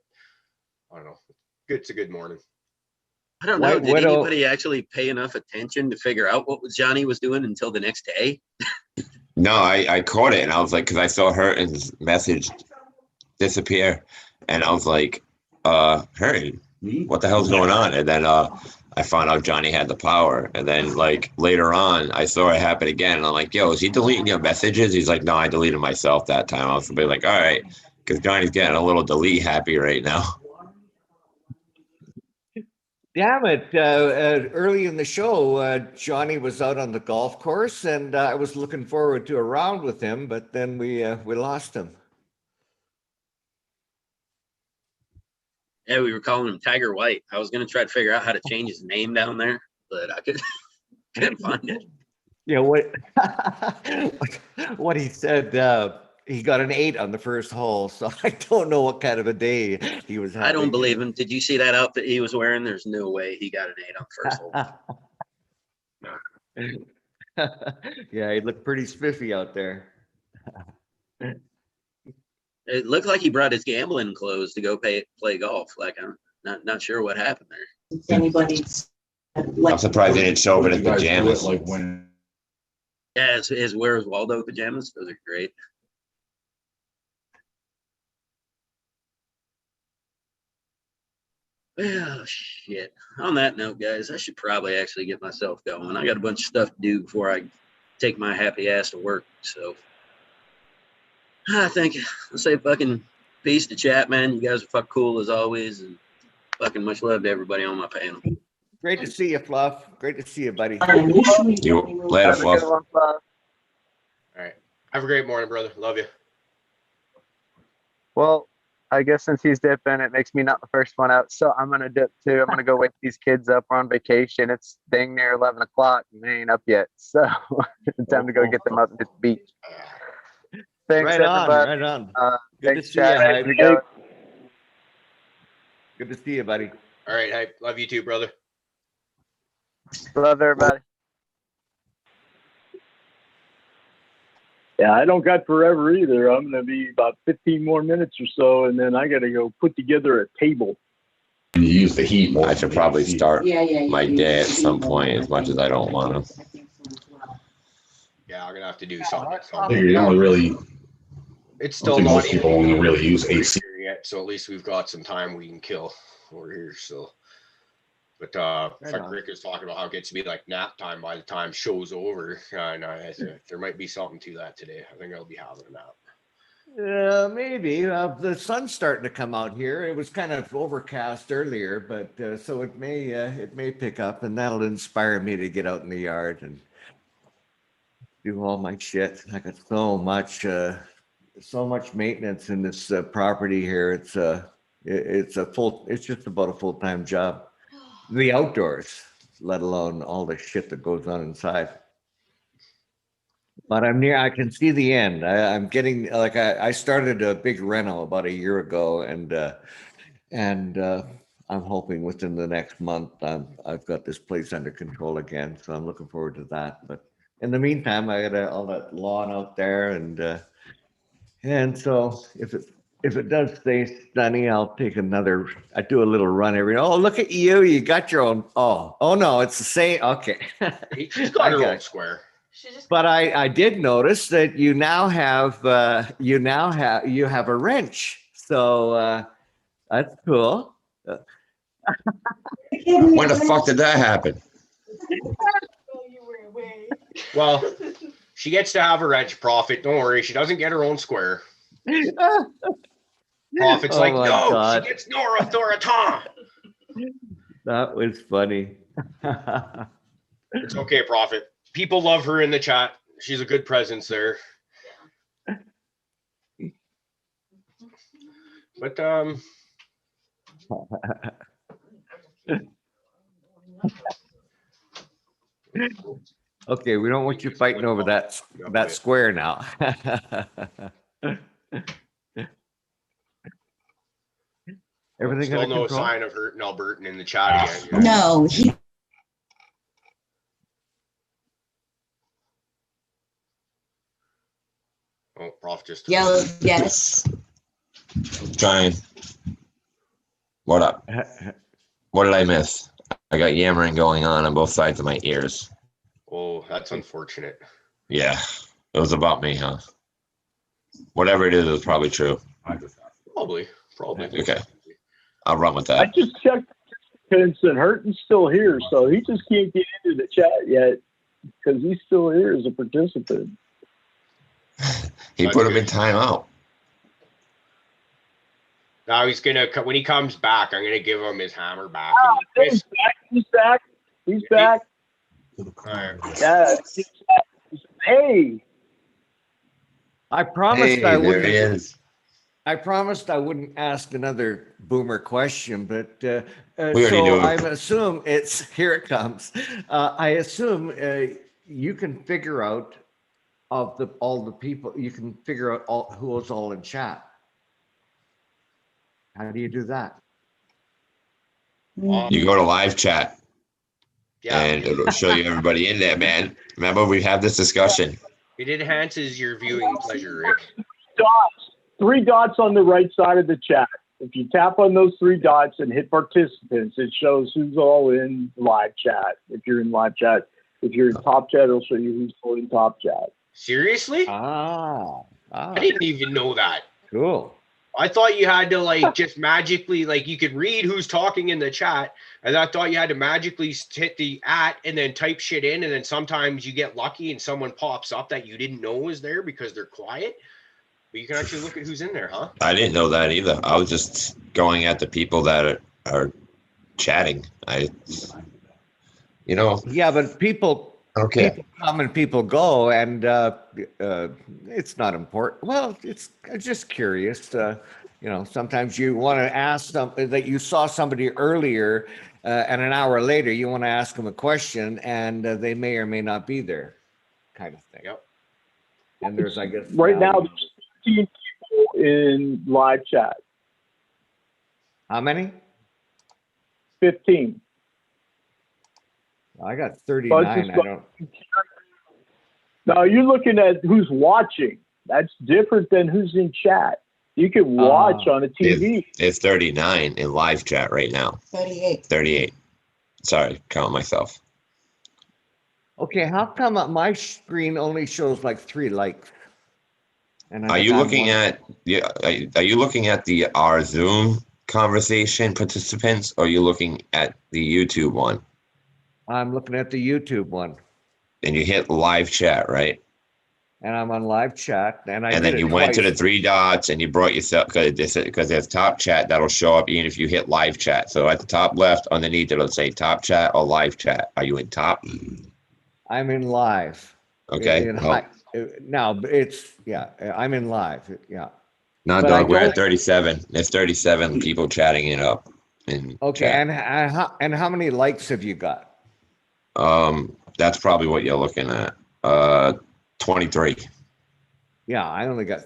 I don't know. It's a good morning. I don't know. White Did Widow- anybody actually pay enough attention to figure out what Johnny was doing until the next day? No, I caught it and I was like, because I saw Hurton's message disappear, and I was like, Hurton, what the hell's going on? And then I found out Johnny had the power, and then like later on, I saw it happen again, and I'm like, yo, is he deleting your messages? He's like, no, I deleted myself that time. I was be like, all right, because Johnny's getting a little delete happy right now. Damn it. Early in the show, Johnny was out on the golf course, and I was looking forward to a round with him, but then we lost him. Yeah, we were calling him Tiger White. I was gonna try to figure out how to change his name down there, but I couldn't find it. You know what? What he said. He got an 8 on the first hole, so I don't know what kind of a day he was having. I don't believe him. Did you see that outfit he was wearing? There's no way he got an 8 on the first hole. Yeah, he looked pretty spiffy out there. It looked like he brought his gambling clothes to go play golf. Like I'm not sure what happened there. Anybody's I'm surprised they didn't show up in his You guys do it, pajamas. like when Yeah, his Where's Waldo pajamas. Those are great. Well, shit. On that note, guys, I should probably actually get myself going. I got a bunch of stuff to do before I take my happy ass to work. So I think I'll say fucking peace to chat, man. You guys are fuck cool as always, and fucking much love to everybody on my panel. Great to see you, Fluff. Great to see you, buddy. You later, Have a good Fluff. one, Fluff. All right. Have a great morning, brother. Love you. Well, I guess since he's dipping, it makes me not the first one out. So I'm gonna dip too. I'm gonna go wake these kids up. We're on vacation. It's dang near 11 o'clock and they ain't up yet. So it's time to go get them up at the beach. Thanks, Right on, everybody. right on. Good to Thanks, see you, Chad. Hype. How's it going? Good to see you, buddy. All right, Hype. Love you too, brother. Love everybody. Yeah, I don't got forever either. I'm going to be about 15 more minutes or so, and then I got to go put together a table. And you use the heat more. I should probably start Yeah. my day at some point, as much as I don't want to. Yeah, I'm gonna have to do something. You don't really, It's I still don't think not most people only really use AC. here yet, so at least we've got some time we can kill over here. So, but Right like on. Rick is talking about how it gets to be like nap time by the time show's over, and there might be something to that today. I think I'll be having a nap. Maybe. The sun's starting to come out here. It was kind of overcast earlier, but so it may pick up, and that'll inspire me to get out in the yard and do all my shit. I got so much maintenance in this property here. It's just about a full-time job. The outdoors, let alone all the shit that goes on inside. But I can see the end. I'm getting, like, I started a big reno about a year ago, and I'm hoping within the next month, I've got this place under control again. So I'm looking forward to that. But in the meantime, I got all that lawn out there, and so if it does stay sunny, I'll take I do a little run oh, look at you. You got your own. Oh no, it's the same. Okay. She's got her own square. But I did notice that you now have a wrench. So that's cool. When the fuck did that happen? Well, she gets to have a wrench. Profit, don't worry. She doesn't get her own square. Profit's Oh like, my no, God. she gets Nora Thorata. That was funny. It's okay, Profit. People love her in the chat. She's a good presence there. But Okay, we don't want you fighting over that square now. Everything still under no control? sign of hurting Albertan in the chat again. No, he Oh, Prof just yelled yes. Trying. What up? What did I miss? I got yammering going on both sides of my ears. Oh, that's unfortunate. Yeah, it was about me, huh? Whatever it was probably true. Probably. Okay, I'll run with I that. just checked participants, and Hurton's still here, so he just can't get into the chat yet because he's still here as a participant. He That's put him good. in timeout. Now he's gonna when he comes back, I'm gonna give him his hammer back. Oh, And he's back. He's back. He's back. all right. Yeah. Hey. I promised Hey, I there wouldn't. he is. I promised I wouldn't ask another boomer question, but We already so knew. I assume here it comes. I assume you can figure out all the people. You can figure out who was all in chat. How do you do that? You go to live chat Yeah, and it'll show you everybody in there, man. Remember, we have this discussion. it enhances your viewing pleasure, Rick. Three dots on the right side of the chat. If you tap on those three dots and hit participants, it shows who's all in live chat. If you're in live chat, If you're in top chat, it'll show you who's voting top chat. Seriously? Ah, I didn't even know that. cool. I thought you had to like just magically, like you could read who's talking in the chat. And I thought you had to magically hit the @ and then type shit in. And then sometimes you get lucky and someone pops up that you didn't know was there because they're quiet. But you can actually look at who's in there, huh? I didn't know that either. I was just going at the people that are chatting. Yeah, but people come and people go, and it's not important. Well, it's just curious. Sometimes you want to ask something that you saw somebody earlier, and an hour later you want to ask them a question, and they may or may not be there, kind of thing. Yep. And there's, I guess, Right now, there's 15 people in live chat. how many? 15. I got 39. I don't. Now you're looking at who's watching. That's different than who's in chat. You can watch on a TV. It's 39 in live chat right now. 38. 38. Sorry, count myself. Okay, how come my screen only shows like 3 likes? And Are you looking at our Zoom conversation participants, or are you looking at the YouTube one? I'm looking at the YouTube one, And you hit live chat, right? and I'm on live chat, and And then you went to the 3 dots and you brought yourself, because there's top chat that'll show up even if you hit live chat. So at the top left underneath it'll say top chat or live chat. Are you in top? I'm in live. Okay. Now it's I'm in live. Yeah. No, But dog, I we're at don't- 37. There's 37 people chatting it up. In Okay, chat. and how many likes have you got? That's probably what you're looking at. 23. Yeah, I only got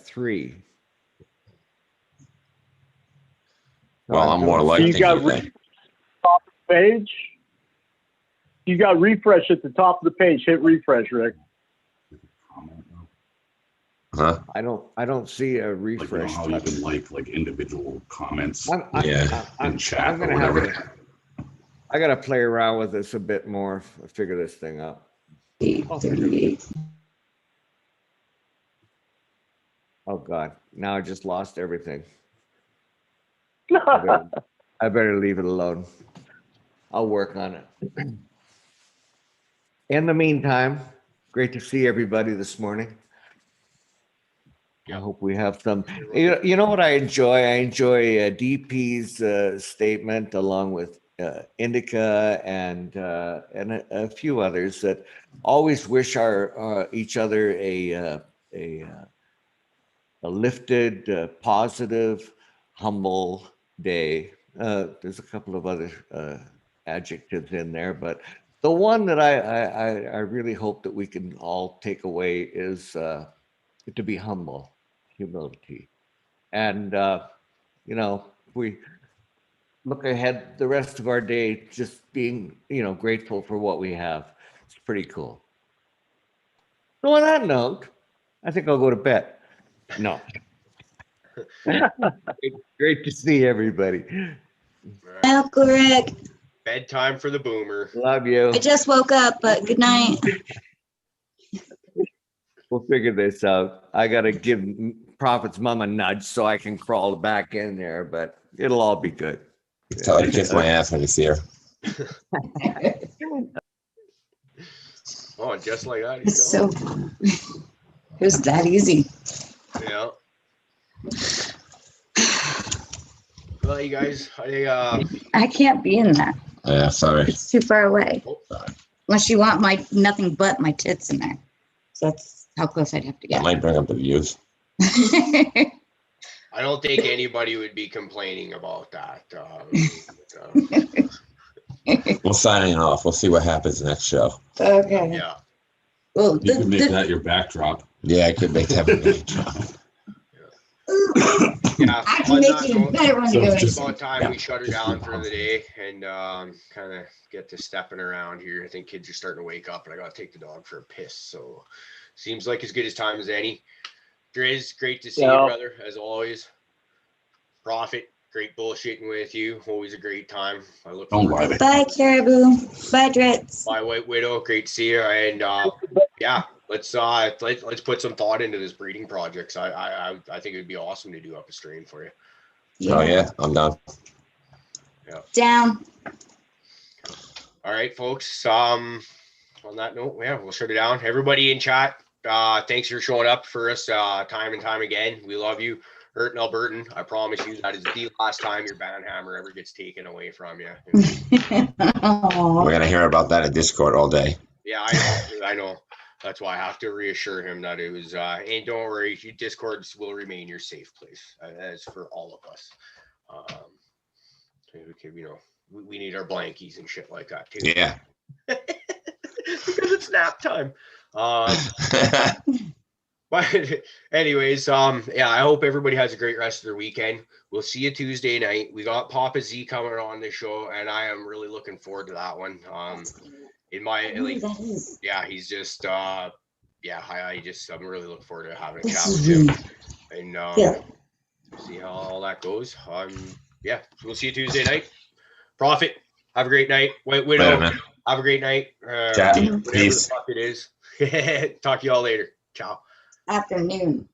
3. Well, I'm more likely. You got top of the page. You got refresh at the top of the page. Hit refresh, Rick. Huh? I don't see a Like, you know refresh. how you can like individual comments Yeah. in chat I'm or gonna have whatever. I gotta play around with this a bit more, figure this thing out. 38. Oh God, now I just lost everything. I better leave it alone. I'll work on it. In the meantime, great to see everybody this morning. I hope we have some. You know what I enjoy? I enjoy DP's statement along with Indica and a few others that always wish each other a lifted, positive, humble day. There's a couple of other adjectives in there, but the one that I really hope that we can all take away is to be humble, humility. And, we look ahead the rest of our day, just being, grateful for what we have. It's pretty cool. So on that note, I think I'll go to bed. No. Great to see everybody. Uncle Rick, Bedtime for the boomer. Love you. I just woke up, but good night. We'll figure this out. I got to give Prophet's mom a nudge so I can crawl back in there, but it'll all be good. Tell her to kiss my ass when you see her. Oh, just like that. It's so it was that easy. Yeah. Well, you guys, I can't be in that. Yeah, sorry. It's too far away. Oh, sorry. Unless you want my nothing but my tits in there. So that's how close I'd have to I get. might bring up the views. I don't think anybody would be complaining about that. We'll sign it off. We'll see what happens next show. Okay. Yeah. Well, You can make that your backdrop. Yeah, I could make that my job. Yeah. I can make you a better one to go It's just- into. about time we shut her down for the day and kind of get to stepping around here. I think kids are starting to wake up and I got to take the dog for a piss. So seems like as good as time as any. Driz, great to see you, Yeah. brother, as always. Prophet, great bullshitting with you. Always a great time. I look Don't forward lie to to Bye, Caribou. Bye, Dritz. Bye, White Widow. Great to see you. And yeah, let's put some thought into this breeding project. I think it'd be awesome to do up a strain for you. Oh yeah, I'm done. Down. All right, folks. On that note, yeah, we'll shut it down. Everybody in chat, thanks for showing up for us time and time again. We love you. Hurtin' Albertan, I promise you that is the last time your banhammer ever gets taken away from you. We're gonna hear about that in Discord all day. Yeah, I know. That's why I have to reassure him that it was, and don't worry, Discords will remain your safe place. As for all of us. We need our blankies and shit like that too. Yeah. Because it's nap time. But anyways, yeah, I hope everybody has a great rest of their weekend. We'll see you Tuesday night. We got Papa Z coming on the show, and I am really looking forward to that one. In my like, yeah, he's just yeah, I'm really looking forward to having a chat with him and see how all that goes. Yeah, we'll see you Tuesday night. Prophet, have a great night. White Widow, Later, man. have a great night. Chat. Whatever Peace. the fuck it is. Talk to y'all later. Ciao. Afternoon.